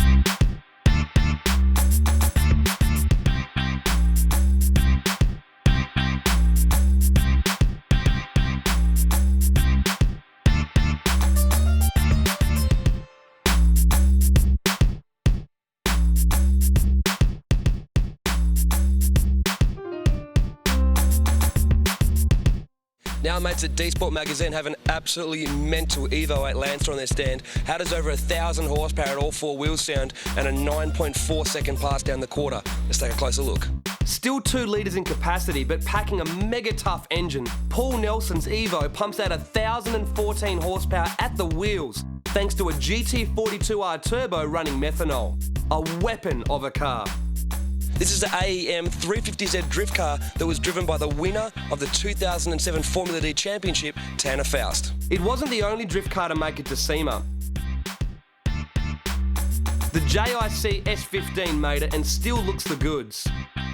S2: Now mates at D-Sport Magazine have an absolutely mental Evo 8 Lancer on their stand. How does over 1,000 horsepower at all 4 wheels sound and a 9.4 second pass down the quarter? Let's take a closer look. Still 2 litres in capacity, but packing a mega tough engine, Paul Nelson's Evo pumps out 1,014 horsepower at the wheels, thanks to a GT42R turbo running methanol. A weapon of a car. This is the AEM 350Z drift car that was driven by the winner of the 2007 Formula D Championship, Tanner Faust. It wasn't the only drift car to make it to SEMA. The JIC S15 made it and still looks the goods.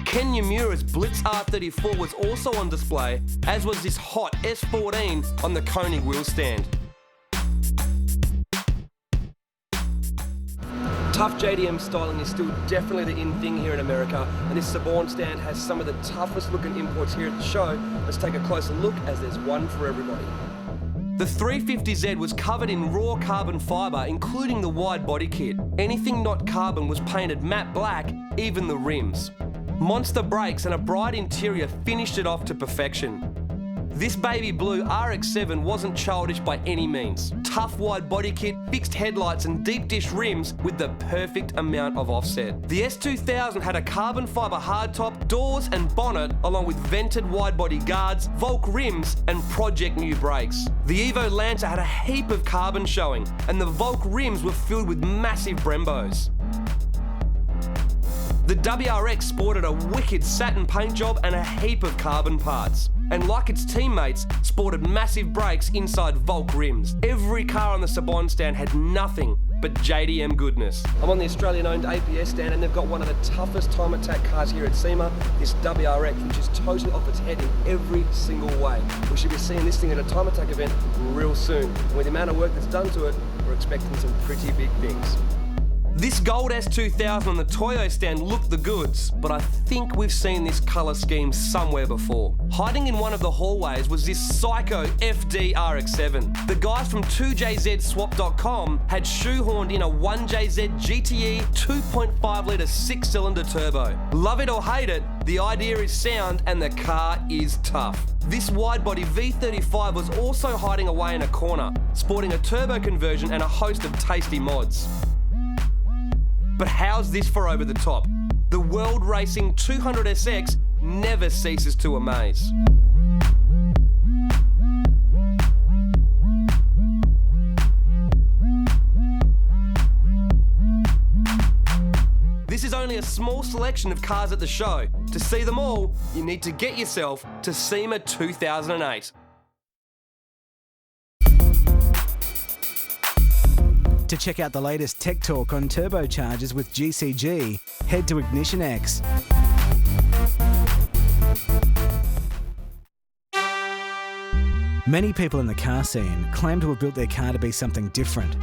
S2: Ken Yamura's Blitz R34 was also on display, as was this hot S14 on the Koenig wheel stand. Tough JDM styling is still definitely the in thing here in America, and this Saborn stand has some of the toughest looking imports here at the show. Let's take a closer look, as there's one for everybody. The 350Z was covered in raw carbon fibre, including the wide body kit. Anything not carbon was painted matte black, even the rims. Monster brakes and a bright interior finished it off to perfection. This baby blue RX-7 wasn't childish by any means. Tough wide body kit, fixed headlights and deep dish rims with the perfect amount of offset. The S2000 had a carbon fibre hardtop, doors and bonnet, along with vented wide body guards, Volk rims and Project new brakes. The Evo Lancer had a heap of carbon showing, and the Volk rims were filled with massive Brembos. The WRX sported a wicked satin paint job and a heap of carbon parts. And like its teammates, sported massive brakes inside Volk rims. Every car on the Saborn stand had nothing but JDM goodness. I'm on the Australian-owned APS stand, and they've got one of the toughest time attack cars here at SEMA, this WRX, which is totally off its head in every single way. We should be seeing this thing at a time attack event real soon. And with the amount of work that's done to it, we're expecting some pretty big things. This gold S2000 on the Toyo stand looked the goods, but I think we've seen this colour scheme somewhere before. Hiding in one of the hallways was this Psycho FD RX-7. The guys from 2JZSwap.com had shoehorned in a 1JZ GTE 2.5 litre 6-cylinder turbo. Love it or hate it, the idea is sound and the car is tough. This wide-body V35 was also hiding away in a corner, sporting a turbo conversion and a host of tasty mods. But how's this for over the top? The World Racing 200SX never ceases to amaze. This is only a small selection of cars at the show. To see them all, you need to get yourself to SEMA 2008.
S1: To check out the latest tech talk on turbochargers with GCG, head to IgnitionX. Many people in the car scene claim to have built their car to be something different,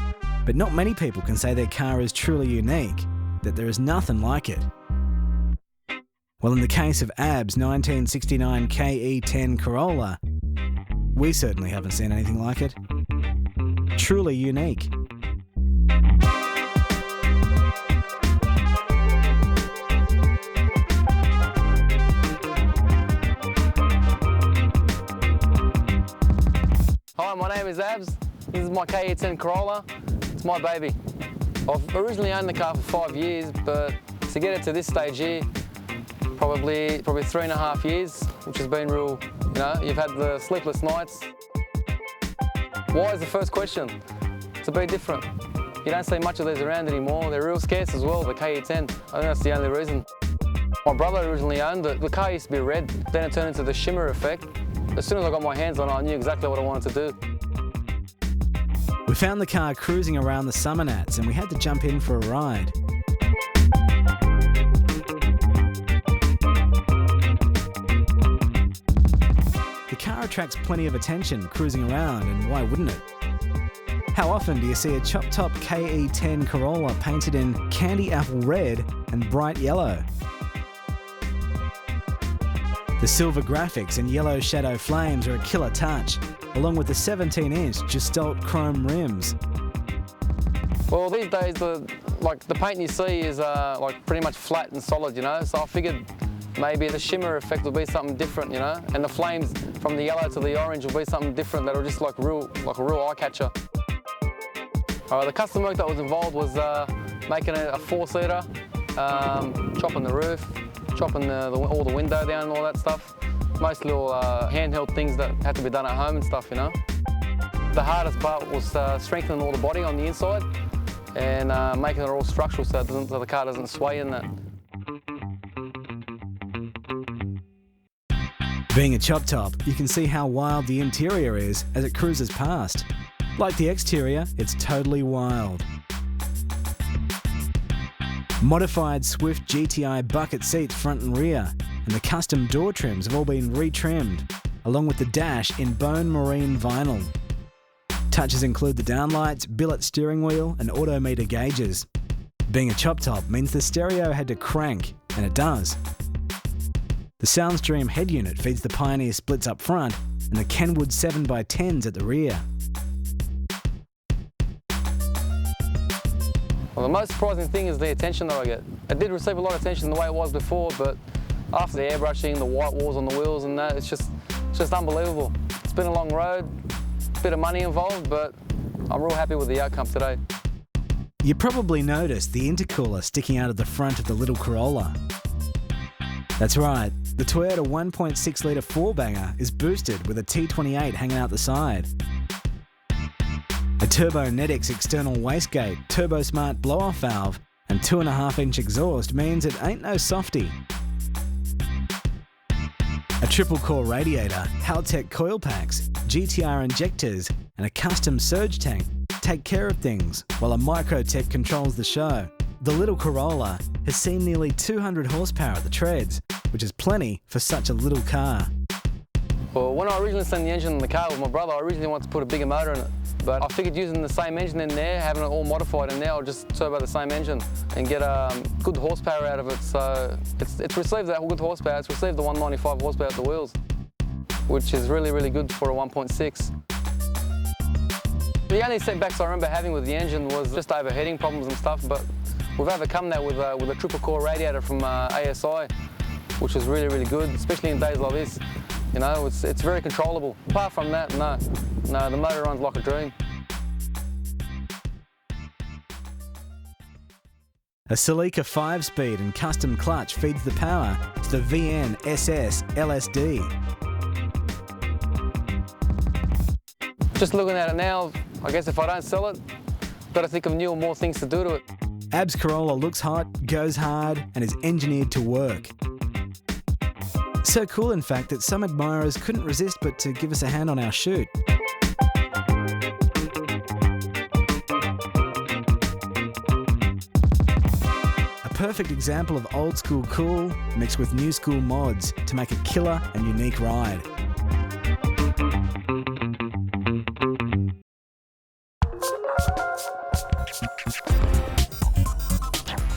S1: but not many people can say their car is truly unique, that there is nothing like it. Well, in the case of AB's 1969 KE10 Corolla, we certainly haven't seen anything like it. Truly unique.
S12: Hi, my name is Abs. This is my KE10 Corolla. It's my baby. I've originally owned the car for 5 years, but to get it to this stage here, probably 3.5 years, which has been real, you've had the sleepless nights. Why is the first question? To be different. You don't see much of these around anymore. They're real scarce as well, the KE10. I think that's the only reason. My brother originally owned it. The car used to be red, then it turned into the shimmer effect. As soon as I got my hands on it, I knew exactly what I wanted to do.
S1: We found the car cruising around the Summernats and we had to jump in for a ride. The car attracts plenty of attention cruising around, and why wouldn't it? How often do you see a chop-top KE10 Corolla painted in candy apple red and bright yellow? The silver graphics and yellow shadow flames are a killer touch, along with the 17-inch Gestalt chrome rims.
S12: Well, these days, the paint you see is pretty much flat and solid, so I figured maybe the shimmer effect will be something different, and the flames from the yellow to the orange will be something different that'll just like a real eye-catcher. The custom work that was involved was making a 4-seater, chopping the roof, chopping all the window down and all that stuff. Mostly all handheld things that had to be done at home and stuff, The hardest part was strengthening all the body on the inside and making it all structural so the car doesn't sway in that.
S1: Being a chop top, you can see how wild the interior is as it cruises past. Like the exterior, it's totally wild. Modified Swift GTI bucket seats front and rear, and the custom door trims have all been retrimmed, along with the dash in bone marine vinyl. Touches include the downlights, billet steering wheel, and odometer gauges. Being a chop top means the stereo had to crank, and it does. The Soundstream head unit feeds the Pioneer splits up front, and the Kenwood 7x10s at the rear.
S12: Well, the most surprising thing is the attention that I get. I did receive a lot of attention the way it was before, but after the airbrushing, the white walls on the wheels and that, it's just unbelievable. It's been a long road, a bit of money involved, but I'm real happy with the outcome today.
S1: You probably noticed the intercooler sticking out of the front of the little Corolla. That's right, the Toyota 1.6 litre 4-banger is boosted with a T28 hanging out the side. A Turbonetics external wastegate, TurboSmart blow-off valve, and 2.5-inch exhaust means it ain't no softie. A triple-core radiator, Haltech coil packs, GTR injectors, and a custom surge tank take care of things, while a Microtech controls the show. The little Corolla has seen nearly 200 horsepower at the treads, which is plenty for such a little car.
S12: Well, when I originally sent the engine in the car with my brother, I originally wanted to put a bigger motor in it. But I figured using the same engine in there, having it all modified in there, I'll just turbo the same engine and get good horsepower out of it. So it's received that good horsepower. It's received the 195 horsepower at the wheels, which is really, really good for a 1.6. The only setbacks I remember having with the engine was just overheating problems and stuff, but we've overcome that with a triple core radiator from ASI, which is really, really good, especially in days like this. You know, it's very controllable. Apart from that, no, the motor runs like a dream.
S1: A Celica 5-speed and custom clutch feeds the power to the VN SS LSD.
S12: Just looking at it now, I guess if I don't sell it, got to think of new and more things to do to it.
S1: Ab's Corolla looks hot, goes hard, and is engineered to work. So cool, in fact, that some admirers couldn't resist but to give us a hand on our shoot. A perfect example of old school cool mixed with new school mods to make a killer and unique ride.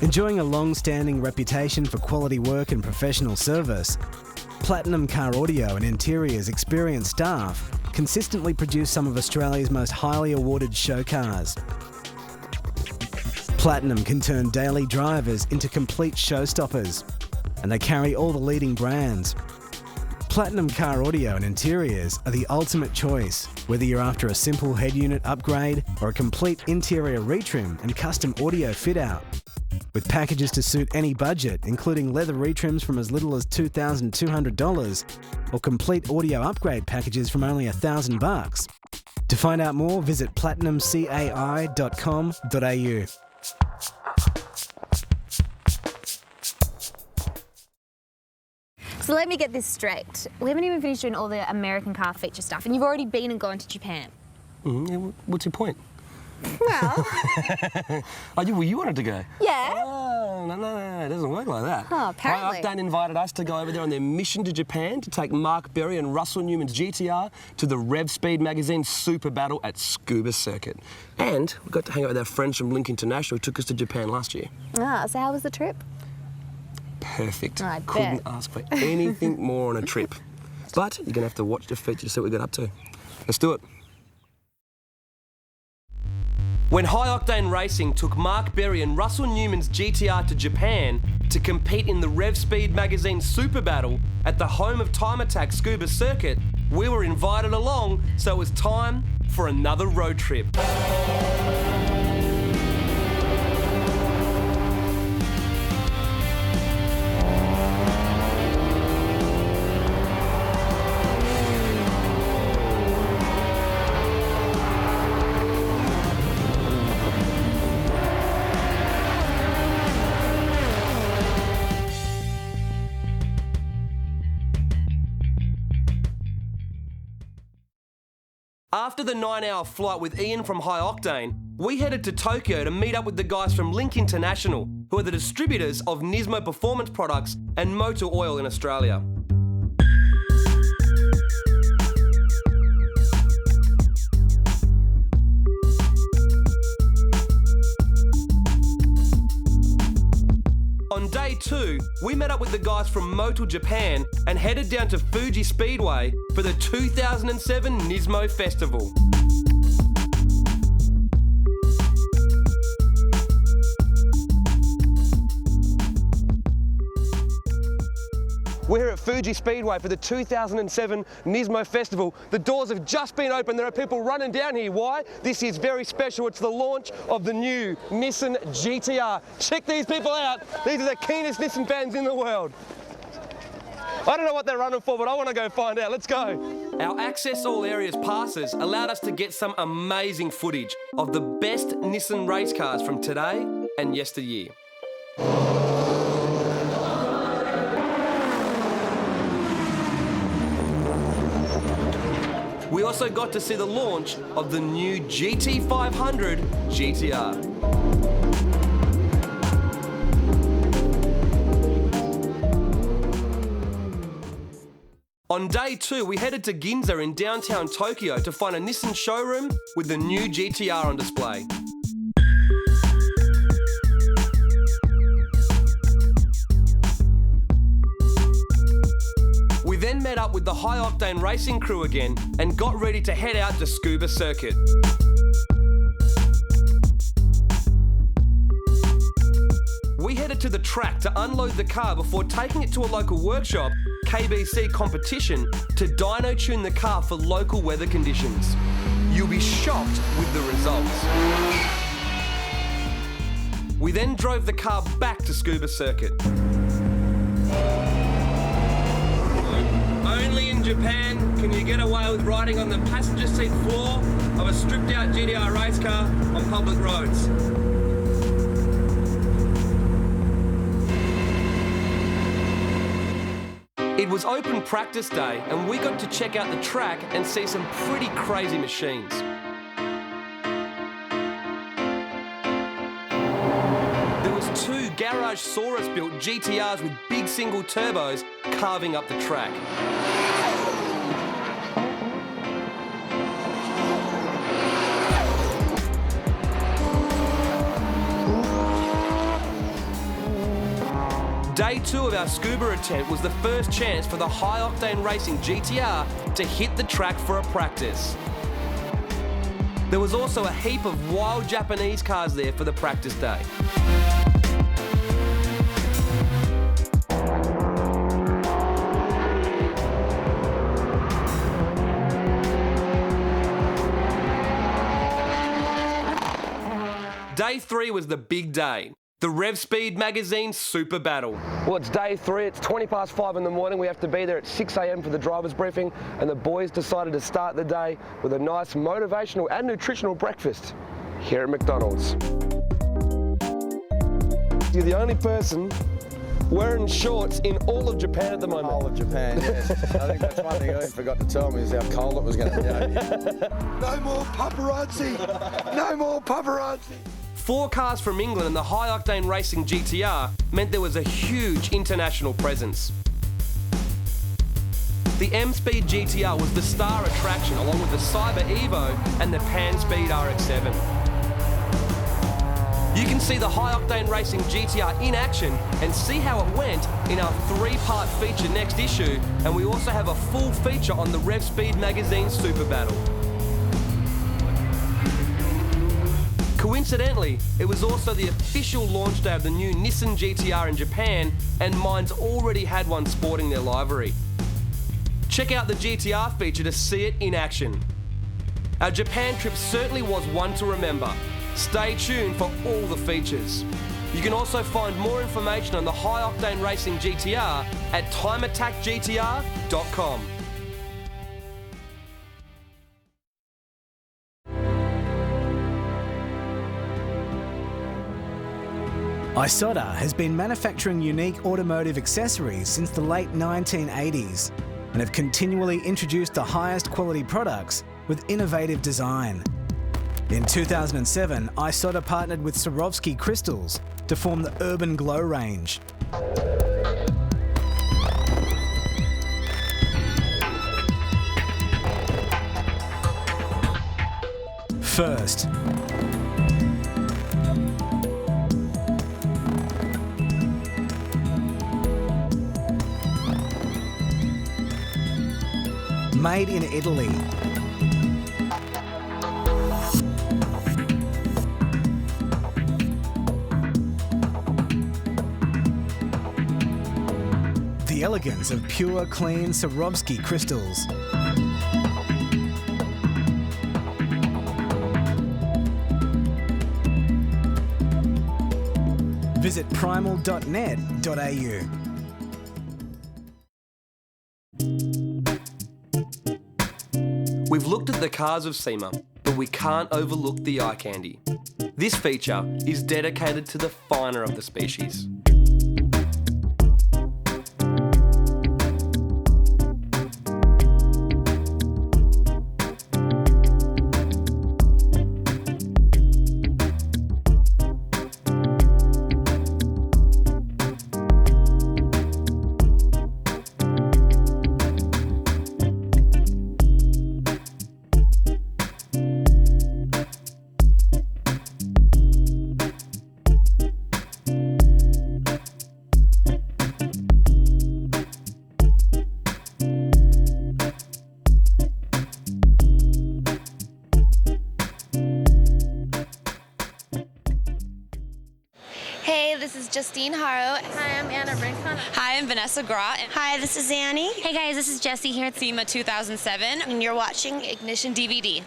S1: Enjoying a long-standing reputation for quality work and professional service, Platinum Car Audio and Interior's experienced staff consistently produce some of Australia's most highly awarded show cars. Platinum can turn daily drivers into complete showstoppers, and they carry all the leading brands. Platinum Car Audio and Interiors are the ultimate choice, whether you're after a simple head unit upgrade or a complete interior retrim and custom audio fit-out. With packages to suit any budget, including leather retrims from as little as $2,200 or complete audio upgrade packages from only $1,000. To find out more, visit platinumcai.com.au.
S3: So let me get this straight. We haven't even finished doing all the American car feature stuff, and you've already been and gone to Japan.
S13: What's your point?
S3: Well...
S13: you wanted to go?
S3: Yeah.
S13: Oh, no, it doesn't work like that.
S3: Oh, apparently.
S13: Octane invited us to go over there on their mission to Japan to take Mark Berry and Russell Newman's GTR to the Rev Speed magazine Super Battle at Scuba Circuit. And we got to hang out with our friends from Link International who took us to Japan last year.
S3: Ah, so how was the trip?
S13: Perfect.
S3: I
S13: Couldn't
S3: bet.
S13: ask for anything more on a trip. But you're going to have to watch the feature to see what we got up to. Let's do it. When High Octane Racing took Mark Berry and Russell Newman's GTR to Japan to compete in the Rev Speed magazine Super Battle at the home of Time Attack Scuba Circuit, we were invited along, so it was time for another road trip. After the 9-hour flight with Ian from High Octane, we headed to Tokyo to meet up with the guys from Link International, who are the distributors of Nismo Performance products and motor oil in Australia. On day 2, we met up with the guys from Motul Japan and headed down to Fuji Speedway for the 2007 Nismo Festival. We're here at Fuji Speedway for the 2007 Nismo Festival. The doors have just been opened. There are people running down here. Why? This is very special. It's the launch of the new Nissan GTR. Check these people out. These are the keenest Nissan fans in the world. I don't know what they're running for, but I want to go find out. Let's go. Our Access All Areas passes allowed us to get some amazing footage of the best Nissan race cars from today and yesteryear. We also got to see the launch of the new GT500 GTR.
S2: On day 2, we headed to Ginza in downtown Tokyo to find a Nissan showroom with the new GTR on display. We then met up with the High Octane Racing crew again and got ready to head out to Scuba Circuit. We headed to the track to unload the car before taking it to a local workshop, KBC Competition, to dyno tune the car for local weather conditions. You'll be shocked with the results. We then drove the car back to Scuba Circuit. Only in Japan can you get away with riding on the passenger seat floor of a stripped out GTR race car on public roads. It was open practice day and we got to check out the track and see some pretty crazy machines. There was 2 Garage Saurus built GTRs with big single turbos carving up the track. Day 2 of our scuba attempt was the first chance for the High Octane Racing GTR to hit the track for a practice. There was also a heap of wild Japanese cars there for the practice day. Day 3 was the big day. The RevSpeed magazine Super Battle. Well, it's day 3. It's 5:20 in the morning. We have to be there at 6 a.m. for the driver's briefing, and the boys decided to start the day with a nice motivational and nutritional breakfast here at McDonald's. You're the only person wearing shorts in all of Japan at the moment.
S14: All of Japan, yes. I think that's one thing I forgot to tell me is how cold it was going to be over here.
S15: No more paparazzi! No more paparazzi!
S2: 4 cars from England and the High Octane Racing GTR meant there was a huge international presence. The M-Speed GTR was the star attraction along with the Cyber Evo and the Pan Speed RX-7. You can see the High Octane Racing GTR in action and see how it went in our 3-part feature next issue, and we also have a full feature on the RevSpeed magazine Super Battle. Coincidentally, it was also the official launch day of the new Nissan GTR in Japan, and mine's already had one sporting their livery. Check out the GTR feature to see it in action. Our Japan trip certainly was one to remember. Stay tuned for all the features. You can also find more information on the High Octane Racing GTR at timeattackgtr.com.
S1: Isotta has been manufacturing unique automotive accessories since the late 1980s and have continually introduced the highest quality products with innovative design. In 2007, Isotta partnered with Swarovski Crystals to form the Urban Glow range. First, made in Italy. The elegance of pure, clean Swarovski crystals. Visit primal.net.au.
S2: We've looked at the cars of SEMA, but we can't overlook the eye candy. This feature is dedicated to the finer of the species.
S16: Justine Haro.
S17: Hi, I'm Anna Brinkman.
S16: Hi, I'm Vanessa Grott.
S17: Hi, this is Annie.
S16: Hey guys, this is Jessie here at SEMA 2007.
S17: And you're watching
S16: Ignition DVD.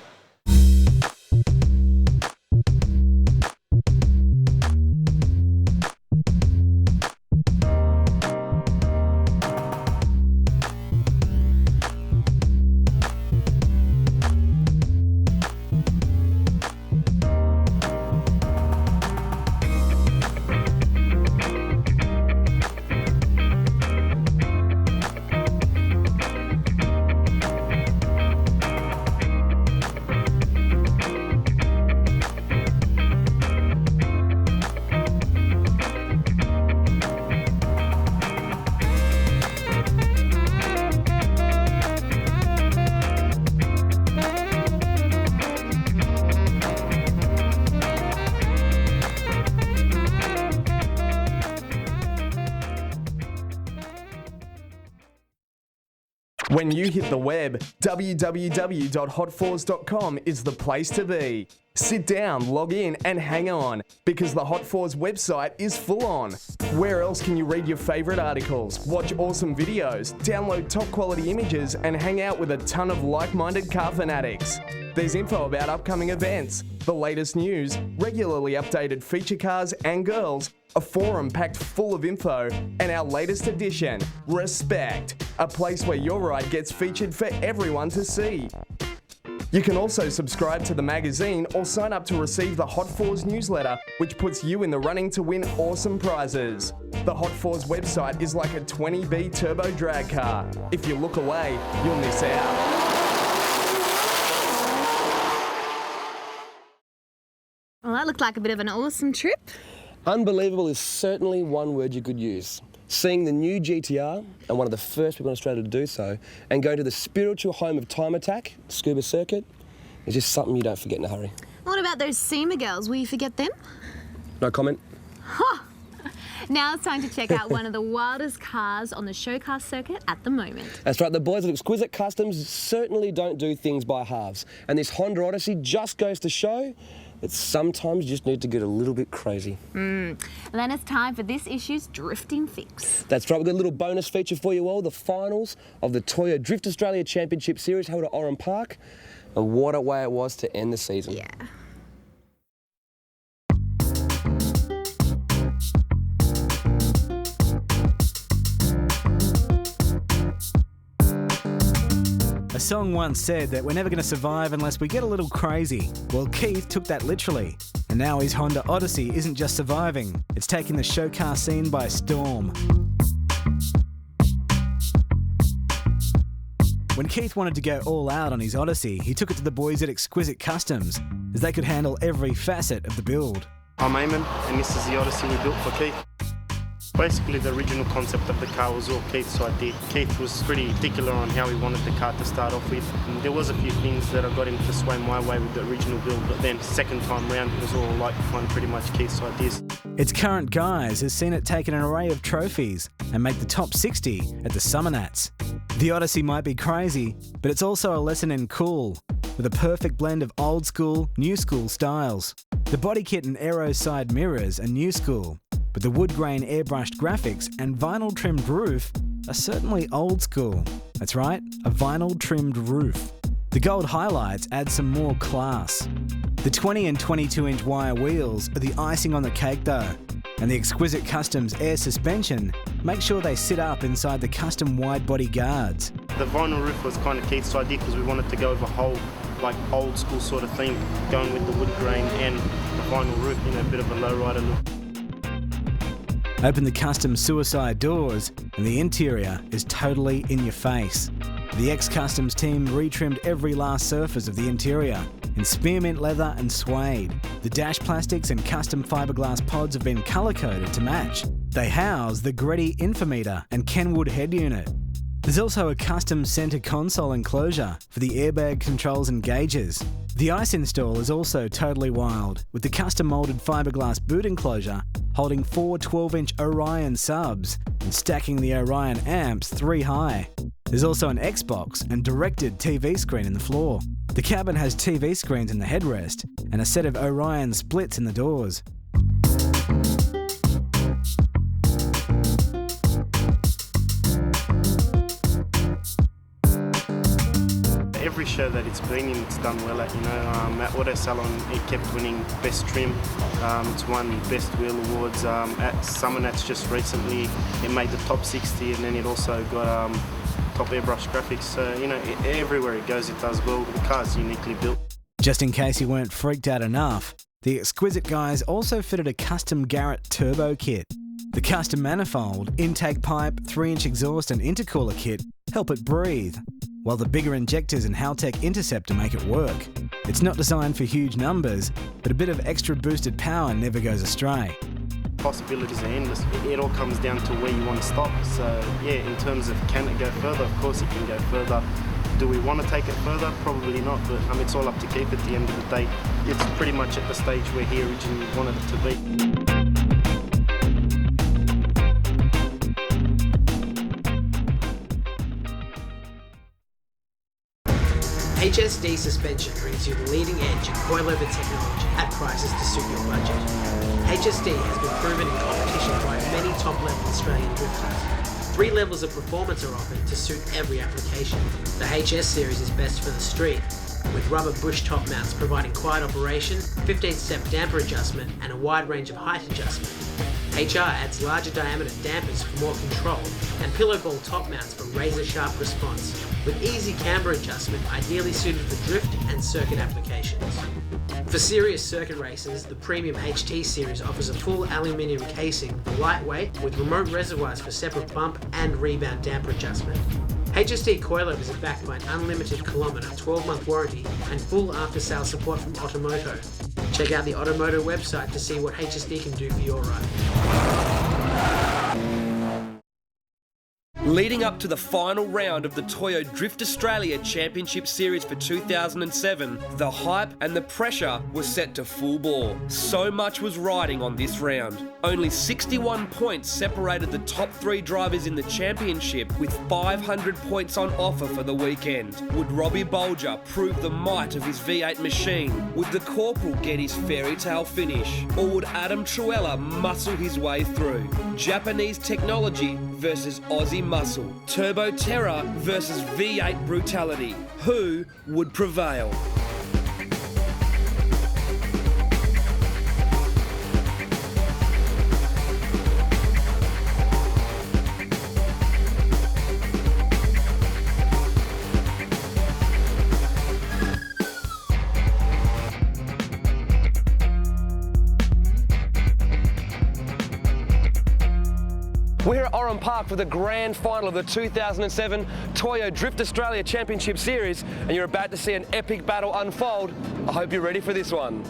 S10: When you hit the web, www.hot4s.com is the place to be. Sit down, log in, and hang on, because the Hot 4s website is full on. Where else can you read your favourite articles, watch awesome videos, download top quality images, and hang out with a ton of like-minded car fanatics? There's info about upcoming events, the latest news, regularly updated feature cars and girls, a forum packed full of info, and our latest edition, Respect, a place where your ride gets featured for everyone to see. You can also subscribe to the magazine or sign up to receive the Hot 4s newsletter, which puts you in the running to win awesome prizes. The Hot 4s website is like a 20B turbo drag car. If you look away, you'll miss out.
S3: Well, that looked like a bit of an awesome trip.
S2: Unbelievable is certainly one word you could use. Seeing the new GTR, and one of the first people in Australia to do so, and going to the spiritual home of Time Attack, Scuba Circuit, is just something you don't forget in a hurry.
S3: What about those SEMA girls? Will you forget them?
S2: No comment?
S3: Huh. Now it's time to check out one of the wildest cars on the show car circuit at the moment.
S2: That's right, the boys at Exquisite Customs certainly don't do things by halves. And this Honda Odyssey just goes to show that sometimes you just need to get a little bit crazy.
S3: And then it's time for this issue's drifting fix.
S2: That's right, we've got a little bonus feature for you all, the finals of the Toyo Drift Australia Championship Series held at Oran Park. And what a way it was to end the season.
S3: Yeah.
S1: A song once said that we're never going to survive unless we get a little crazy. Well, Keith took that literally. And now his Honda Odyssey isn't just surviving, it's taking the show car scene by storm. When Keith wanted to go all out on his Odyssey, he took it to the boys at Exquisite Customs, as they could handle every facet of the build.
S18: I'm Eamon, and this is the Odyssey we built for Keith. Basically, the original concept of the car was all Keith's idea. Keith was pretty particular on how he wanted the car to start off with. And there was a few things that I got him to sway my way with the original build, but then second time round, it was all like on pretty much Keith's ideas.
S1: Its current guise has seen it take an array of trophies and make the top 60 at the Summer Nats. The Odyssey might be crazy, but it's also a lesson in cool, with a perfect blend of old school, new school styles. The body kit and aero side mirrors are new school, but the wood grain airbrushed graphics and vinyl trimmed roof are certainly old school. That's right, a vinyl trimmed roof. The gold highlights add some more class. The 20 and 22-inch wire wheels are the icing on the cake though, and the Exquisite Customs air suspension makes sure they sit up inside the custom wide body guards.
S18: The vinyl roof was kind of Keith's idea because we wanted to go with a whole like old school sort of theme, going with the wood grain and the vinyl roof, you know, a bit of a lowrider look.
S1: Open the custom suicide doors and the interior is totally in your face. The X-Customs team retrimmed every last surface of the interior in spearmint leather and suede. The dash plastics and custom fiberglass pods have been colour-coded to match. They house the Greddy Infometer and Kenwood head unit. There's also a custom centre console enclosure for the airbag controls and gauges. The ICE install is also totally wild, with the custom moulded fiberglass boot enclosure holding 4 12-inch Orion subs and stacking the Orion amps 3 high. There's also an Xbox and directed TV screen in the floor. The cabin has TV screens in the headrest and a set of Orion splits in the doors.
S18: every show that it's been in, it's done well at. At Auto Salon, it kept winning Best Trim. It's won Best Wheel Awards. At Summernats just recently, it made the top 60, and then it also got top airbrush graphics. So, everywhere it goes, it does well. The car's uniquely built.
S1: Just in case you weren't freaked out enough, the Exquisite guys also fitted a custom Garrett turbo kit. The custom manifold, intake pipe, 3-inch exhaust and intercooler kit help it breathe, while the bigger injectors and Haltech Interceptor make it work. It's not designed for huge numbers, but a bit of extra boosted power never goes astray.
S18: Possibilities are endless. It all comes down to where you want to stop. So yeah, in terms of can it go further, of course it can go further. Do we want to take it further? Probably not, but it's all up to Keith at the end of the day. It's pretty much at the stage where he originally wanted it to be.
S19: HSD Suspension brings you the leading edge in coilover technology at prices to suit your budget. HSD has been proven in competition by many top-level Australian drifters. 3 levels of performance are offered to suit every application. The HS series is best for the street, with rubber bush top mounts providing quiet operation, 15-step damper adjustment and a wide range of height adjustment. HR adds larger diameter dampers for more control and pillow ball top mounts for razor-sharp response, with easy camber adjustment ideally suited for drift and circuit applications. For serious circuit races, the Premium HT series offers a full aluminium casing for lightweight with remote reservoirs for separate bump and rebound damper adjustment. HSD coilovers are backed by an unlimited kilometre 12-month warranty and full after-sales support from Automoto. Check out the Automoto website to see what HSD can do for your ride.
S2: Leading up to the final round of the Toyo Drift Australia Championship Series for 2007, the hype and the pressure was set to full bore. So much was riding on this round. Only 61 points separated the top 3 drivers in the championship, with 500 points on offer for the weekend. Would Robbie Bolger prove the might of his V8 machine? Would the Corporal get his fairy tale finish? Or would Adam Truella muscle his way through? Japanese technology versus Aussie muscle. Turbo terror versus V8 brutality. Who would prevail? We're at Oran Park for the grand final of the 2007 Toyo Drift Australia Championship Series, and you're about to see an epic battle unfold. I hope you're ready for this one.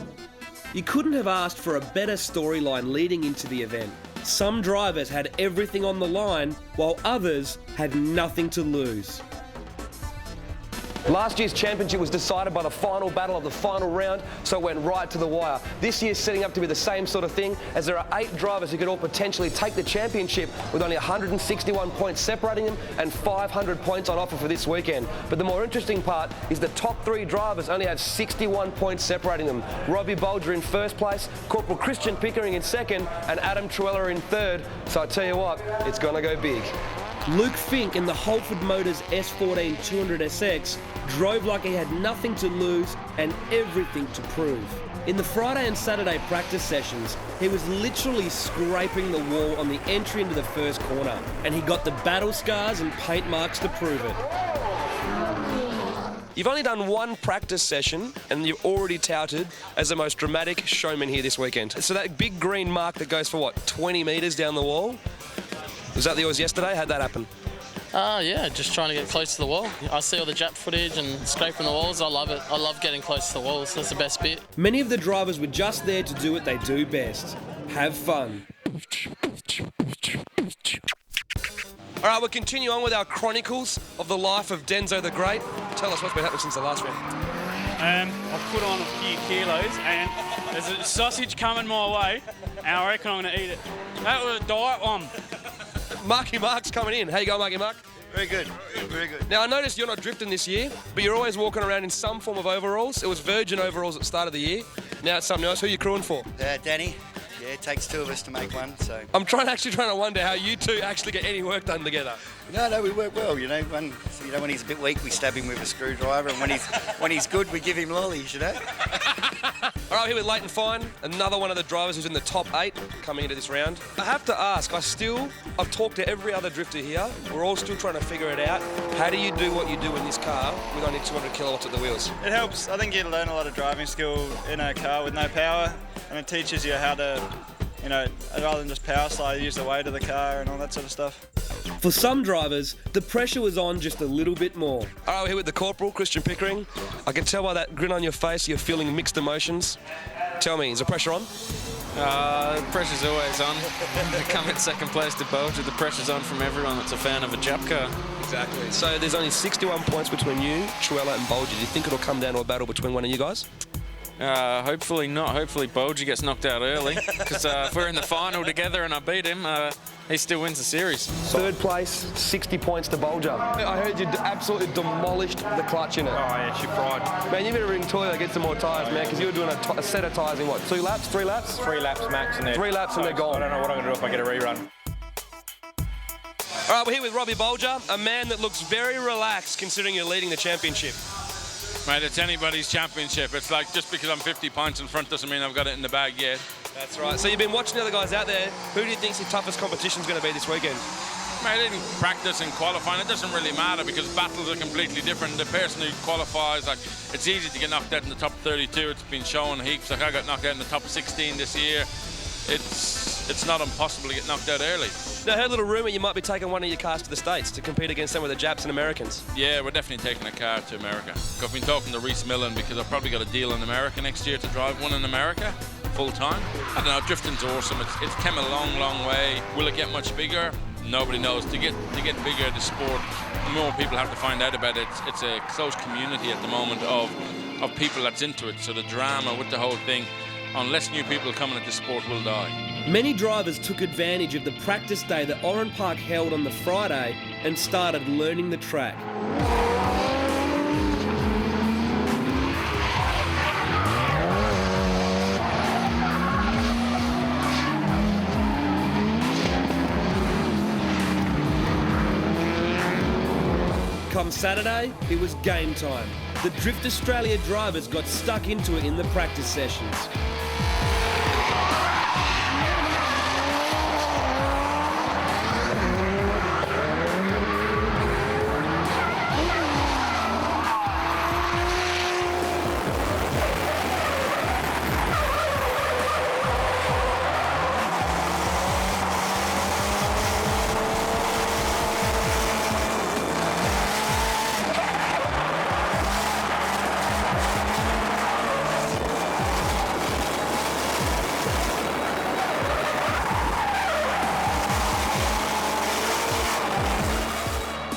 S2: You couldn't have asked for a better storyline leading into the event. Some drivers had everything on the line, while others had nothing to lose. Last year's championship was decided by the final battle of the final round, so it went right to the wire. This year's setting up to be the same sort of thing, as there are 8 drivers who could all potentially take the championship, with only 161 points separating them and 500 points on offer for this weekend. But the more interesting part is the top 3 drivers only have 61 points separating them. Robbie Bolger in first place, Corporal Christian Pickering in second, and Adam Truella in third. So I tell you what, it's gonna go big. Luke Fink in the Holford Motors S14 200SX drove like he had nothing to lose and everything to prove. In the Friday and Saturday practice sessions, he was literally scraping the wall on the entry into the first corner, and he got the battle scars and paint marks to prove it. You've only done 1 practice session and you're already touted as the most dramatic showman here this weekend. So that big green mark that goes for, what, 20 metres down the wall? Was that yours yesterday? How'd that happen?
S20: Yeah, just trying to get close to the wall. I see all the Jap footage and scraping the walls. I love it. I love getting close to the walls. That's the best bit.
S2: Many of the drivers were just there to do what they do best. Have fun. All right, we'll continue on with our chronicles of the life of Denzo the Great. Tell us what's been happening since the last round.
S21: I've put on a few kilos and there's a sausage coming my way and I reckon I'm going to eat it. That was a diet one.
S2: Marky Mark's coming in. How you going, Marky Mark?
S22: Very good, very good.
S2: Now, I noticed you're not drifting this year, but you're always walking around in some form of overalls. It was Virgin overalls at the start of the year. Now it's something else. Who are you crewing for?
S22: Danny. Yeah,
S4: Yeah, it takes two of us to make one, so...
S13: I'm trying to wonder how you two actually get any work done together.
S4: No, we work well, you know. When he's a bit weak, we stab him with a screwdriver, and when he's good, we give him lollies, you know.
S13: All right, here with Leighton Fine, another one of the drivers who's in the top 8 coming into this round. I have to ask, I've talked to every other drifter here. We're all still trying to figure it out. How do you do what you do in this car with only 200 kilowatts at the wheels?
S5: It helps. I think you learn a lot of driving skill in a car with no power, and it teaches you how to, rather than just power slide, use the weight of the car and all that sort of stuff.
S2: For some drivers, the pressure was on just a little bit more.
S13: All right, we're here with the Corporal, Christian Pickering. I can tell by that grin on your face you're feeling mixed emotions. Tell me, is the pressure on?
S23: Pressure's always on. To come in second place to Bolger, the pressure's on from everyone that's a fan of a Jap car.
S13: Exactly. So there's only 61 points between you, Truella and Bolger. Do you think it'll come down to a battle between one of you guys?
S23: Hopefully not. Hopefully Bolger gets knocked out early, because if we're in the final together and I beat him, he still wins the series.
S13: Third place, 60 points to Bolger. I heard you absolutely demolished the clutch in it.
S24: Oh, yeah, she fried.
S13: Man, you better ring Toyota, get some more tyres, man, because you were doing a set of tyres in what, 2 laps, 3 laps?
S24: 3 laps max, and
S13: 3 laps and they're gone.
S24: I don't know what I'm going to do if I get a rerun.
S13: All right, we're here with Robbie Bolger, a man that looks very relaxed considering you're leading the championship.
S25: Mate, it's anybody's championship. It's like just because I'm 50 points in front doesn't mean I've got it in the bag yet.
S13: That's right. So you've been watching the other guys out there. Who do you think's the toughest competition's going to be this weekend?
S25: Mate, in practice and qualifying, it doesn't really matter because battles are completely different. The person who qualifies, it's easy to get knocked out in the top 32. It's been shown heaps. I got knocked out in the top 16 this year. It's not impossible to get knocked out early.
S13: Now, I heard a little rumour you might be taking one of your cars to the States to compete against some of the Japs and Americans.
S25: Yeah, we're definitely taking a car to America. I've been talking to Reese Millen because I've probably got a deal in America next year to drive one in America full time. I don't know, drifting's awesome. It's come a long, long way. Will it get much bigger? Nobody knows. To get bigger, the sport, more people have to find out about it. It's a close community at the moment of people that's into it. So the drama with the whole thing, unless new people come into the sport, will die.
S2: Many drivers took advantage of the practice day that Oran Park held on the Friday and started learning the track. Come Saturday, it was game time. The Drift Australia drivers got stuck into it in the practice sessions.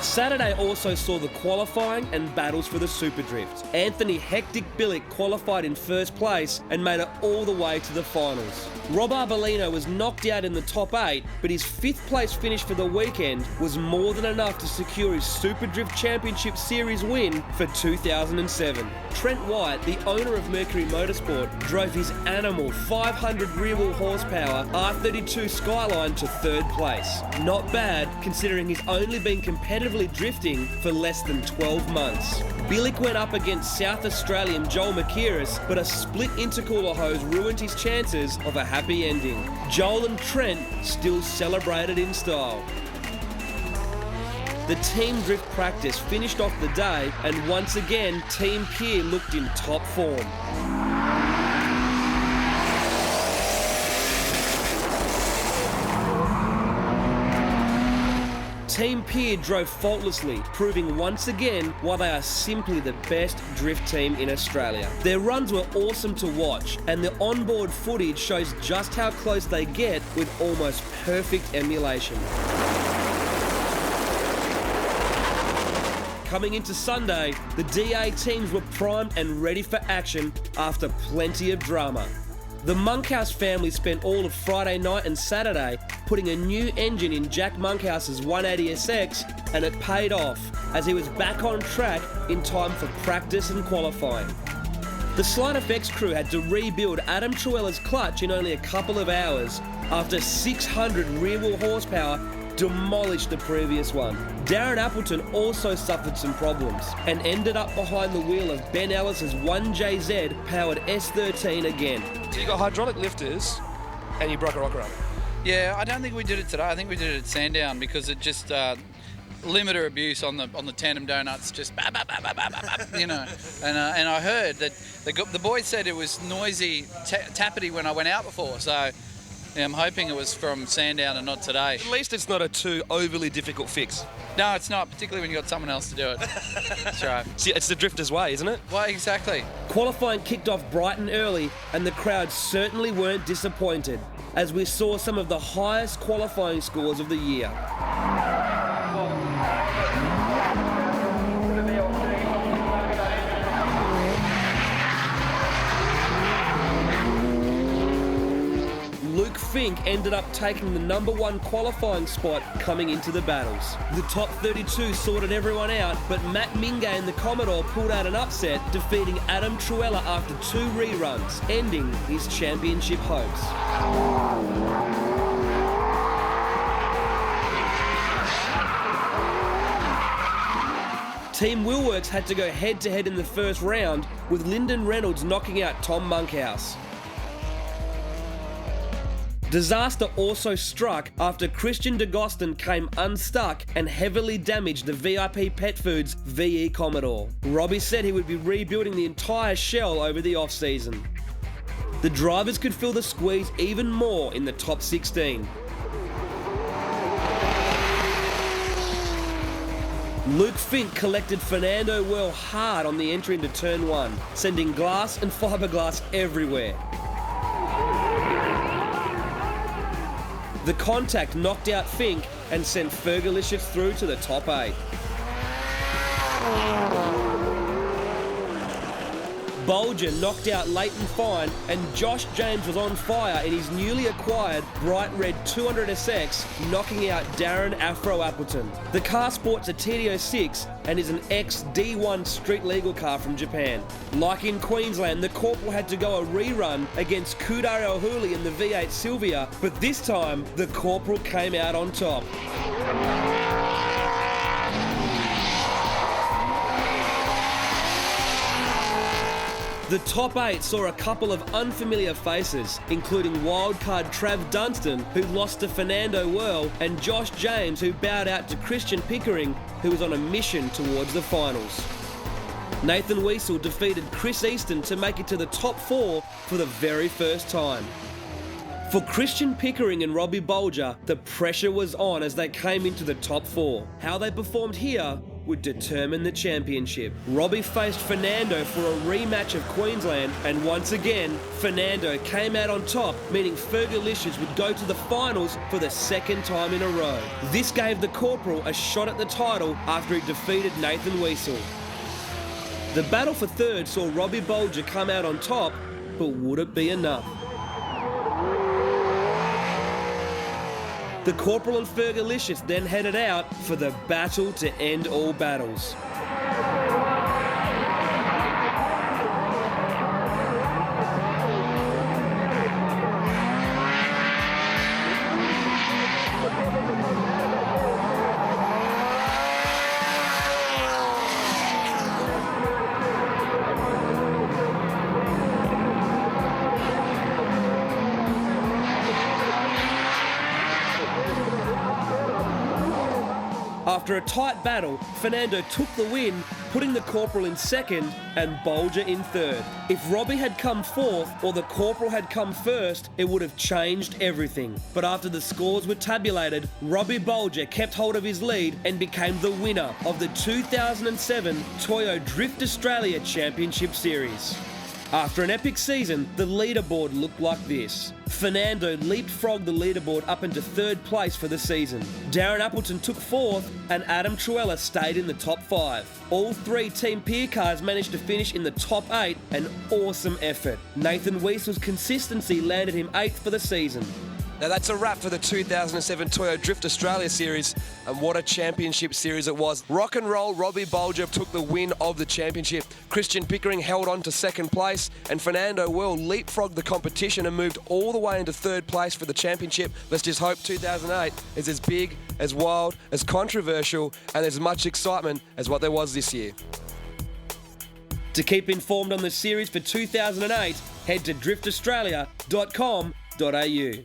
S2: Saturday also saw the qualifying and battles for the Super Drift. Anthony Hectic Billick qualified in first place and made it all the way to the finals. Rob Arbolino was knocked out in the top 8, but his 5th place finish for the weekend was more than enough to secure his Super Drift Championship Series win for 2007. Trent White, the owner of Mercury Motorsport, drove his animal 500 rear-wheel horsepower R32 Skyline to 3rd place. Not bad, considering he's only been competitively drifting for less than 12 months. Billick went up against South Australian Joel McKeris, but a split intercooler hose ruined his chances of a happy ending. Joel and Trent still celebrated in style. The team drift practice finished off the day, and once again, Team Pierre looked in top form. Team Pierre drove faultlessly, proving once again why they are simply the best drift team in Australia. Their runs were awesome to watch, and the onboard footage shows just how close they get with almost perfect emulation. Coming into Sunday, the DA teams were primed and ready for action after plenty of drama. The Monkhouse family spent all of Friday night and Saturday putting a new engine in Jack Monkhouse's 180SX, and it paid off as he was back on track in time for practice and qualifying. The Slight Effects crew had to rebuild Adam Truella's clutch in only a couple of hours after 600 rear-wheel horsepower demolished the previous one. Darren Appleton also suffered some problems and ended up behind the wheel of Ben Ellis's 1JZ powered S13 again.
S13: So you got hydraulic lifters and you broke a rocker up.
S6: Yeah, I don't think we did it today. I think we did it at Sandown because it just limiter abuse on the tandem donuts, just bah, bah, bah, bah, bah, bah, you know. And I heard that the boys said it was noisy, tappity when I went out before. So yeah, I'm hoping it was from Sandown and not today.
S13: At least it's not a too overly difficult fix.
S6: No, it's not, particularly when you've got someone else to do it. That's right.
S13: See, it's the drifter's way, isn't it?
S6: Well, exactly.
S2: Qualifying kicked off bright and early, and the crowd certainly weren't disappointed, as we saw some of the highest qualifying scores of the year. Luke Fink ended up taking the #1 qualifying spot coming into the battles. The top 32 sorted everyone out, but Matt Mingay in the Commodore pulled out an upset, defeating Adam Truella after 2 reruns, ending his championship hopes. Team Willworks had to go head-to-head in the first round, with Lyndon Reynolds knocking out Tom Monkhouse. Disaster also struck after Christian DeGostin came unstuck and heavily damaged the VIP Pet Foods VE Commodore. Robbie said he would be rebuilding the entire shell over the off-season. The drivers could feel the squeeze even more in the top 16. Luke Fink collected Fernando Whirl hard on the entry into turn 1, sending glass and fiberglass everywhere. The contact knocked out Fink and sent Fergalicious through to the top 8. Bolger knocked out Leighton Fine, and Josh James was on fire in his newly acquired bright red 200SX, knocking out Darren Afro Appleton. The car sports a TD06 and is an ex-D1 street legal car from Japan. Like in Queensland, the Corporal had to go a rerun against Kudar El Huli in the V8 Sylvia, but this time the Corporal came out on top. The top 8 saw a couple of unfamiliar faces, including wildcard Trav Dunstan, who lost to Fernando Whirl, and Josh James, who bowed out to Christian Pickering, who was on a mission towards the finals. Nathan Wiesel defeated Chris Easton to make it to the top 4 for the very first time. For Christian Pickering and Robbie Bolger, the pressure was on as they came into the top 4. How they performed here would determine the championship. Robbie faced Fernando for a rematch of Queensland, and once again, Fernando came out on top, meaning Fergalicious would go to the finals for the second time in a row. This gave the Corporal a shot at the title after he defeated Nathan Wiesel. The battle for third saw Robbie Bolger come out on top, but would it be enough? The Corporal and Fergalicious then headed out for the battle to end all battles. After a tight battle, Fernando took the win, putting the Corporal in second and Bolger in third. If Robbie had come fourth or the Corporal had come first, it would have changed everything. But after the scores were tabulated, Robbie Bolger kept hold of his lead and became the winner of the 2007 Toyo Drift Australia Championship Series. After an epic season, the leaderboard looked like this. Fernando leapfrogged the leaderboard up into third place for the season. Darren Appleton took fourth, and Adam Truella stayed in the top 5. All 3 Team Peer cars managed to finish in the top 8, an awesome effort. Nathan Wiesel's consistency landed him 8th for the season. Now that's a wrap for the 2007 Toyo Drift Australia Series, and what a championship series it was. Rock and Roll Robbie Bolger took the win of the championship. Christian Pickering held on to second place, and Fernando Well leapfrogged the competition and moved all the way into third place for the championship. Let's just hope 2008 is as big, as wild, as controversial, and as much excitement as what there was this year. To keep informed on the series for 2008, head to driftaustralia.com.au.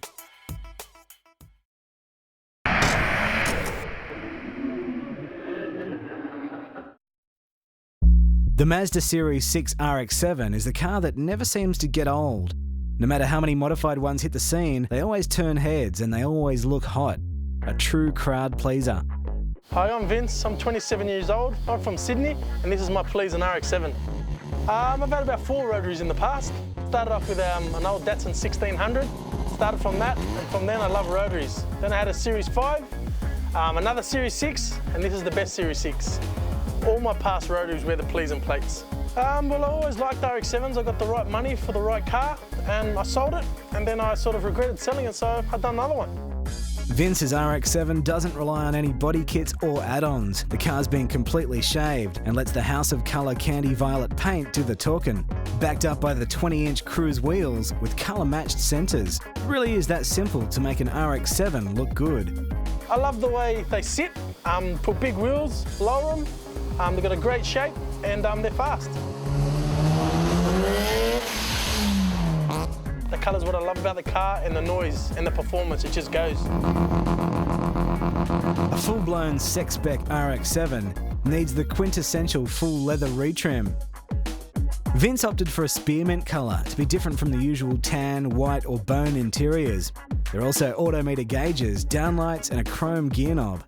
S1: The Mazda Series 6 RX-7 is the car that never seems to get old. No matter how many modified ones hit the scene, they always turn heads and they always look hot. A true crowd pleaser.
S7: Hi, I'm Vince. I'm 27 years old. I'm from Sydney, and this is my Pleasing RX-7. I've had about 4 rotaries in the past. Started off with an old Datsun 1600. Started from that, and from then I love rotaries. Then I had a Series 5, another Series 6, and this is the best Series 6. All my past rotaries wear the Pleasing plates. Well, I always liked RX-7s. I got the right money for the right car, and I sold it, and then I sort of regretted selling it, so I've done another one.
S1: Vince's RX-7 doesn't rely on any body kits or add-ons. The car's been completely shaved and lets the House of Colour Candy Violet paint do the talking. Backed up by the 20-inch cruise wheels with colour-matched centres. It really is that simple to make an RX-7 look good.
S7: I love the way they sit, put big wheels, lower them. They've got a great shape, and they're fast. The colour's what I love about the car, and the noise and the performance, it just goes.
S1: A full-blown sex-spec RX-7 needs the quintessential full leather retrim. Vince opted for a spearmint colour to be different from the usual tan, white or bone interiors. There are also autometer gauges, downlights and a chrome gear knob.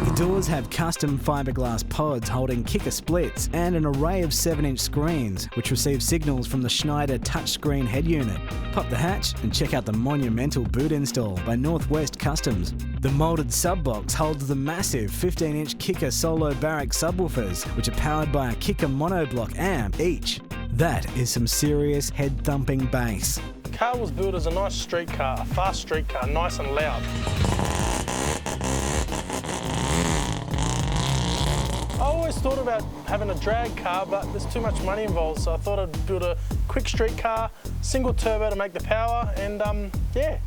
S1: The doors have custom fiberglass pods holding kicker splits and an array of 7-inch screens which receive signals from the Schneider touchscreen head unit. Pop the hatch and check out the monumental boot install by Northwest Customs. The moulded sub-box holds the massive 15-inch Kicker Solo Barrack subwoofers which are powered by a Kicker monoblock amp each. That is some serious head-thumping bass.
S7: The car was built as a nice street car, a fast street car, nice and loud. I always thought about having a drag car, but there's too much money involved, so I thought I'd build a quick street car, single turbo to make the power, and yeah.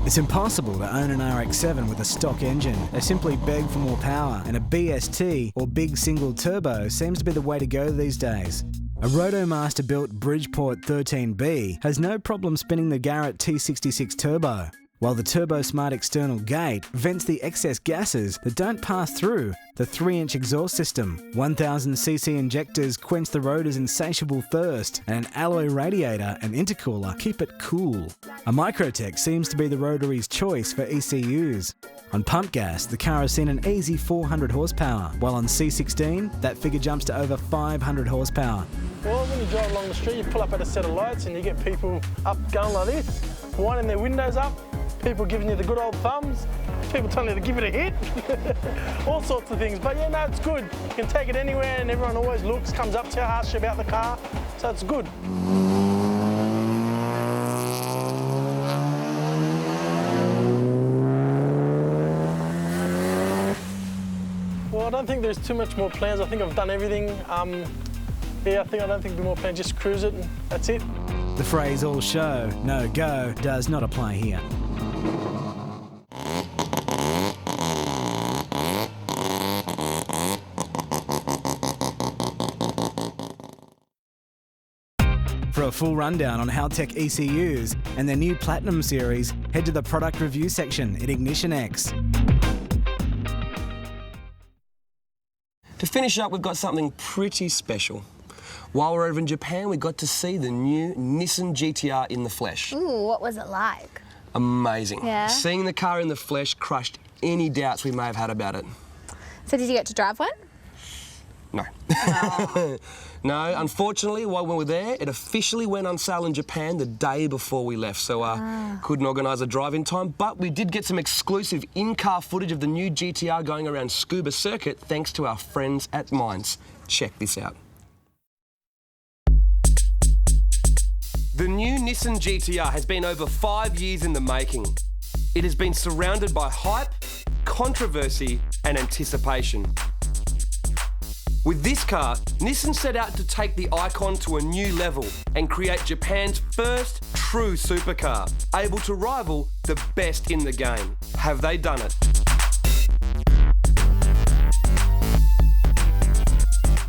S1: It's impossible to own an RX-7 with a stock engine. They simply beg for more power, and a BST, or big single turbo, seems to be the way to go these days. A Rotomaster-built Bridgeport 13B has no problem spinning the Garrett T66 turbo, while the Turbo Smart external gate vents the excess gases that don't pass through the 3-inch exhaust system. 1000cc injectors quench the rotor's insatiable thirst, and an alloy radiator and intercooler keep it cool. A Microtech seems to be the rotary's choice for ECUs. On pump gas, the car has seen an easy 400 horsepower, while on C16, that figure jumps to over 500 horsepower.
S7: Well, when you drive along the street, you pull up at a set of lights and you get people up going like this, winding their windows up, people giving you the good old thumbs, people telling you to give it a hit, all sorts of things. But yeah, no, it's good. You can take it anywhere and everyone always looks, comes up to you, asks you about the car, so it's good. Well, I don't think there's too much more plans. I think I've done everything. Yeah, I don't think there'll be more plans, just cruise it and that's it.
S1: The phrase all show, no go does not apply here. For a full rundown on Haltech ECUs and their new Platinum series, head to the product review section at Ignition X.
S2: To finish up, we've got something pretty special. While we're over in Japan, we got to see the new Nissan GT-R in the flesh.
S3: Ooh, what was it like?
S2: Amazing.
S3: Yeah.
S2: Seeing the car in the flesh crushed any doubts we may have had about it.
S3: So did you get to drive one?
S2: No. No, unfortunately, while we were there, it officially went on sale in Japan the day before we left, so couldn't organise a drive in time, but we did get some exclusive in-car footage of the new GTR going around Scuba Circuit thanks to our friends at Minds. Check this out. The new Nissan GTR has been over 5 years in the making. It has been surrounded by hype, controversy and anticipation. With this car, Nissan set out to take the Icon to a new level and create Japan's first true supercar, able to rival the best in the game. Have they done it?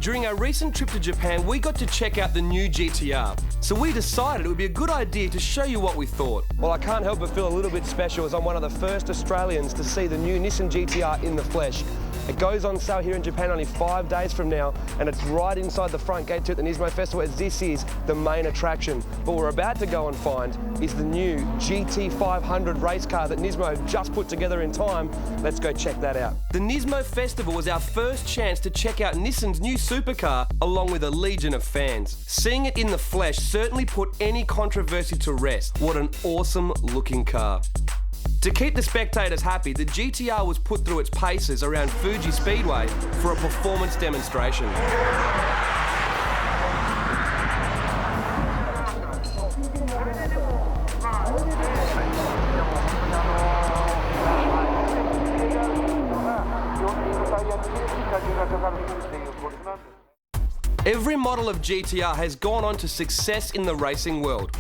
S2: During our recent trip to Japan, we got to check out the new GTR. So we decided it would be a good idea to show you what we thought. Well, I can't help but feel a little bit special as I'm one of the first Australians to see the new Nissan GTR in the flesh. It goes on sale here in Japan only 5 days from now, and it's right inside the front gate too at the Nismo Festival, as this is the main attraction. What we're about to go and find is the new GT500 race car that Nismo have just put together in time. Let's go check that out. The Nismo Festival was our first chance to check out Nissan's new supercar along with a legion of fans. Seeing it in the flesh certainly put any controversy to rest. What an awesome looking car. To keep the spectators happy, the GTR was put through its paces around Fuji Speedway for a performance demonstration. Every model of GTR has gone on to success in the racing world.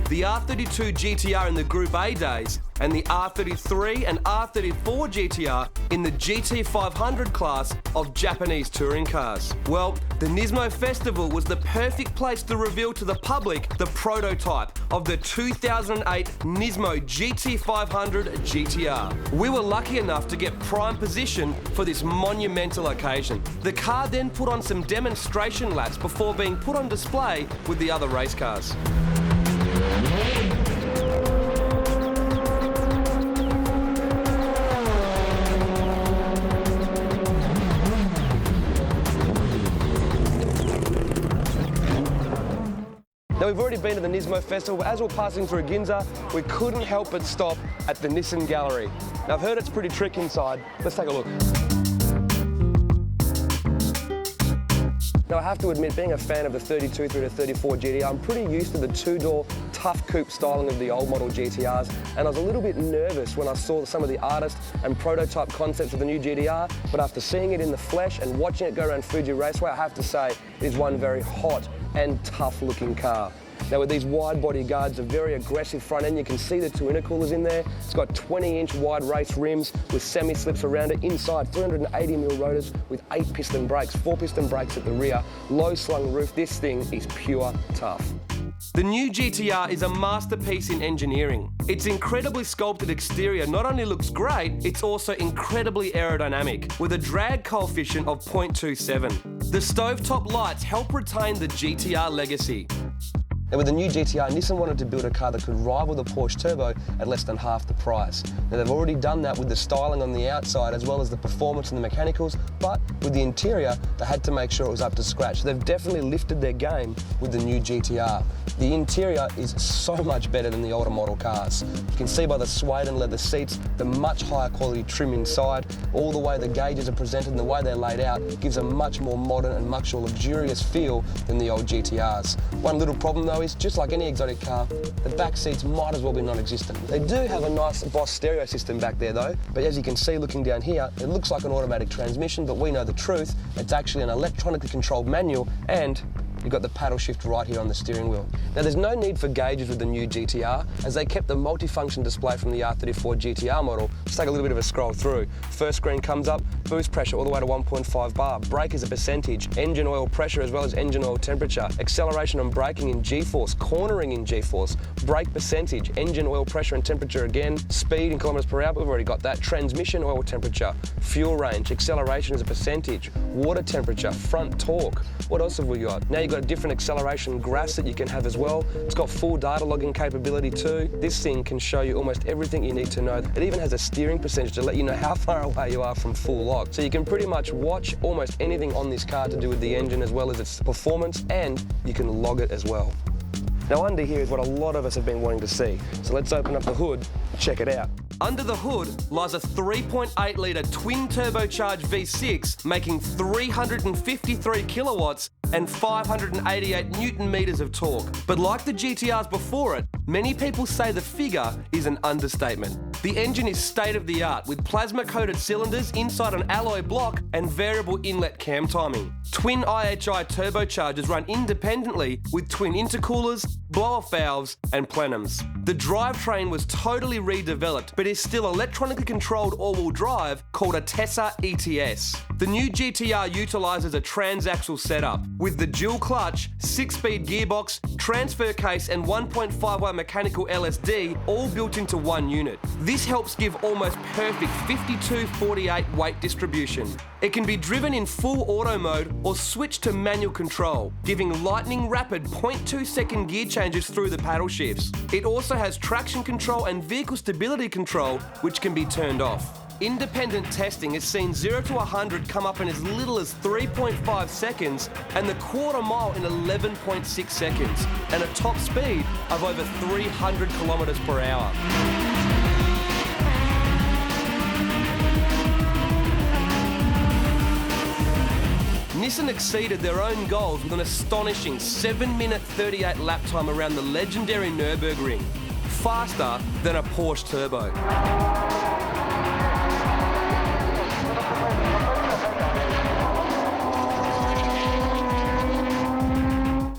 S2: The R32 GTR in the Group A days, and the R33 and R34 GTR in the GT500 class of Japanese touring cars. Well, the Nismo Festival was the perfect place to reveal to the public the prototype of the 2008 Nismo GT500 GTR. We were lucky enough to get prime position for this monumental occasion. The car then put on some demonstration laps before being put on display with the other race cars. Now, we've already been to the Nismo Festival, but as we're passing through Ginza, we couldn't help but stop at the Nissan Gallery. Now, I've heard it's pretty tricky inside. Let's take a look. Now, I have to admit, being a fan of the 32 through to 34 GTR, I'm pretty used to the two-door tough coupe styling of the old model GTRs, and I was a little bit nervous when I saw some of the artist and prototype concepts of the new GTR, but after seeing it in the flesh and watching it go around Fuji Raceway, I have to say it is one very hot and tough looking car. Now, with these wide body guards, a very aggressive front end, you can see the two intercoolers in there. It's got 20-inch wide race rims with semi-slips around it. Inside, 380mm rotors with 8-piston brakes, 4-piston brakes at the rear, low slung roof. This thing is pure tough. The new GTR is a masterpiece in engineering. Its incredibly sculpted exterior not only looks great, it's also incredibly aerodynamic, with a drag coefficient of 0.27. The stovetop lights help retain the GTR legacy. Now, with the new GTR, Nissan wanted to build a car that could rival the Porsche Turbo at less than half the price. Now, they've already done that with the styling on the outside as well as the performance and the mechanicals, but with the interior, they had to make sure it was up to scratch. They've definitely lifted their game with the new GTR. The interior is so much better than the older model cars. You can see by the suede and leather seats, the much higher quality trim inside, all the way the gauges are presented and the way they're laid out gives a much more modern and much more luxurious feel than the old GTRs. One little problem though is, just like any exotic car, the back seats might as well be non-existent. They do have a nice Boss stereo system back there though, but as you can see looking down here, it looks like an automatic transmission, but we know the truth, it's actually an electronically controlled manual, and you've got the paddle shift right here on the steering wheel. Now, there's no need for gauges with the new GTR, as they kept the multi-function display from the R34 GTR model. Let's take a little bit of a scroll through. First screen comes up, boost pressure all the way to 1.5 bar, brake is a percentage, engine oil pressure as well as engine oil temperature, acceleration and braking in G-force, cornering in G-force, brake percentage, engine oil pressure and temperature again, speed in kilometres per hour, we've already got that, transmission oil temperature, fuel range, acceleration is a percentage, water temperature, front torque. What else have we got? Now you've you've got different acceleration graphs that you can have as well. It's got full data logging capability too. This thing can show you almost everything you need to know. It even has a steering percentage to let you know how far away you are from full lock. So you can pretty much watch almost anything on this car to do with the engine as well as its performance, and you can log it as well. Now under here is what a lot of us have been wanting to see. So let's open up the hood, check it out. Under the hood lies a 3.8 litre twin turbocharged V6 making 353 kilowatts and 588 newton meters of torque. But like the GTRs before it, many people say the figure is an understatement. The engine is state-of-the-art with plasma-coated cylinders inside an alloy block and variable inlet cam timing. Twin IHI turbochargers run independently with twin intercoolers, blow-off valves and plenums. The drivetrain was totally redeveloped but is still electronically controlled all-wheel drive called a Tessa ETS. The new GTR utilises a transaxle setup with the dual clutch, 6-speed gearbox, transfer case and 1.51 mechanical LSD all built into one unit. This helps give almost perfect 52-48 weight distribution. It can be driven in full auto mode or switched to manual control, giving lightning rapid 0.2-second gear changes through the paddle shifts. It also has traction control and vehicle stability control, which can be turned off. Independent testing has seen 0 to 100 come up in as little as 3.5 seconds and the quarter mile in 11.6 seconds, and a top speed of over 300 kilometres per hour. Nissan exceeded their own goals with an astonishing 7-minute 38 lap time around the legendary Nürburgring, faster than a Porsche Turbo.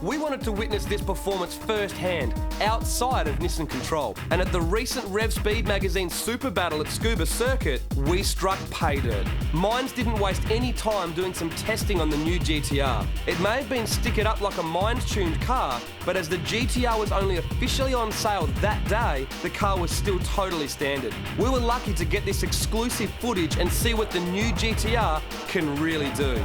S2: We wanted to witness this performance firsthand, outside of Nissan control. And at the recent Rev Speed magazine Super Battle at Scuba Circuit, we struck pay dirt. Minds didn't waste any time doing some testing on the new GTR. It may have been stick it up like a Minds-tuned car, but as the GTR was only officially on sale that day, the car was still totally standard. We were lucky to get this exclusive footage and see what the new GTR can really do.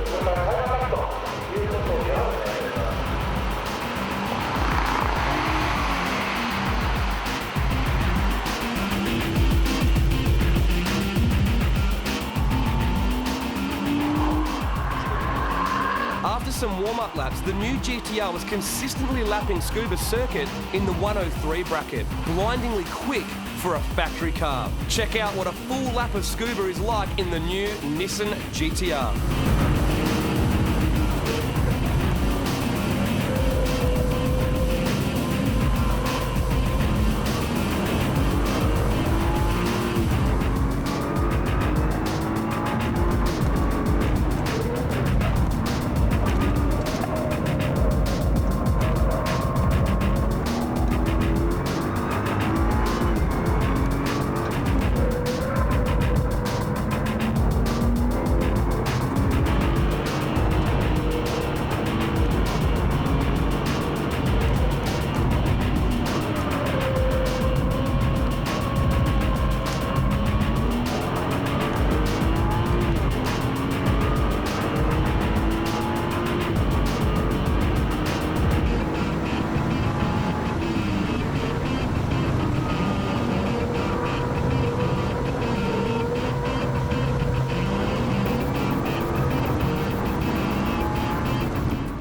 S2: After some warm-up laps, the new GTR was consistently lapping Scuba Circuit in the 103 bracket, blindingly quick for a factory car. Check out what a full lap of Scuba is like in the new Nissan GTR.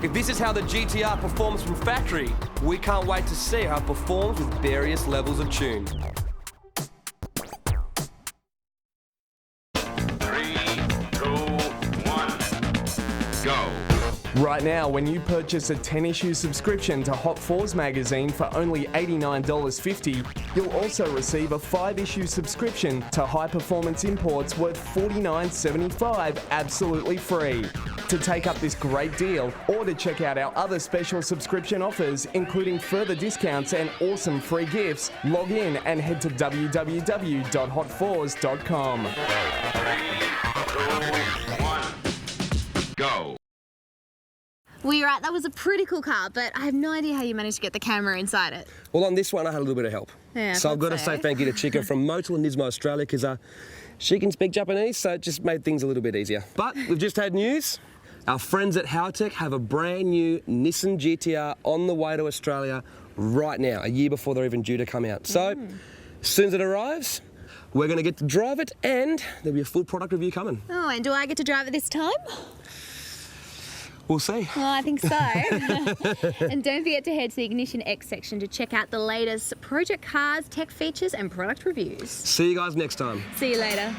S2: If this is how the GTR performs from factory, we can't wait to see how it performs with various levels of tune.
S8: 3, 2, 1, go.
S10: Right now, when you purchase a 10-issue subscription to Hot 4s magazine for only $89.50, you'll also receive a 5-issue subscription to High Performance Imports worth $49.75 absolutely free. To take up this great deal or to check out our other special subscription offers, including further discounts and awesome free gifts, log in and head to www.hot4s.com.
S8: 3, 2, 1, go.
S3: Well, you're right, that was a pretty cool car, but I have no idea how you managed to get the camera inside it.
S2: Well, on this one, I had a little bit of help.
S3: Yeah,
S2: so I've got to say thank you to Chica from Motul and Nismo Australia, because she can speak Japanese, so it just made things a little bit easier. But we've just had news. Our friends at Howtech have a brand new Nissan GTR on the way to Australia right now, a year before they're even due to come out. So, as soon as it arrives, we're going to get to drive it and there'll be a full product review coming.
S3: Oh, and do I get to drive it this time?
S2: We'll see.
S3: Well, I think so. And don't forget to head to the Ignition X section to check out the latest project cars, tech features and product reviews.
S2: See you guys next time.
S3: See you later.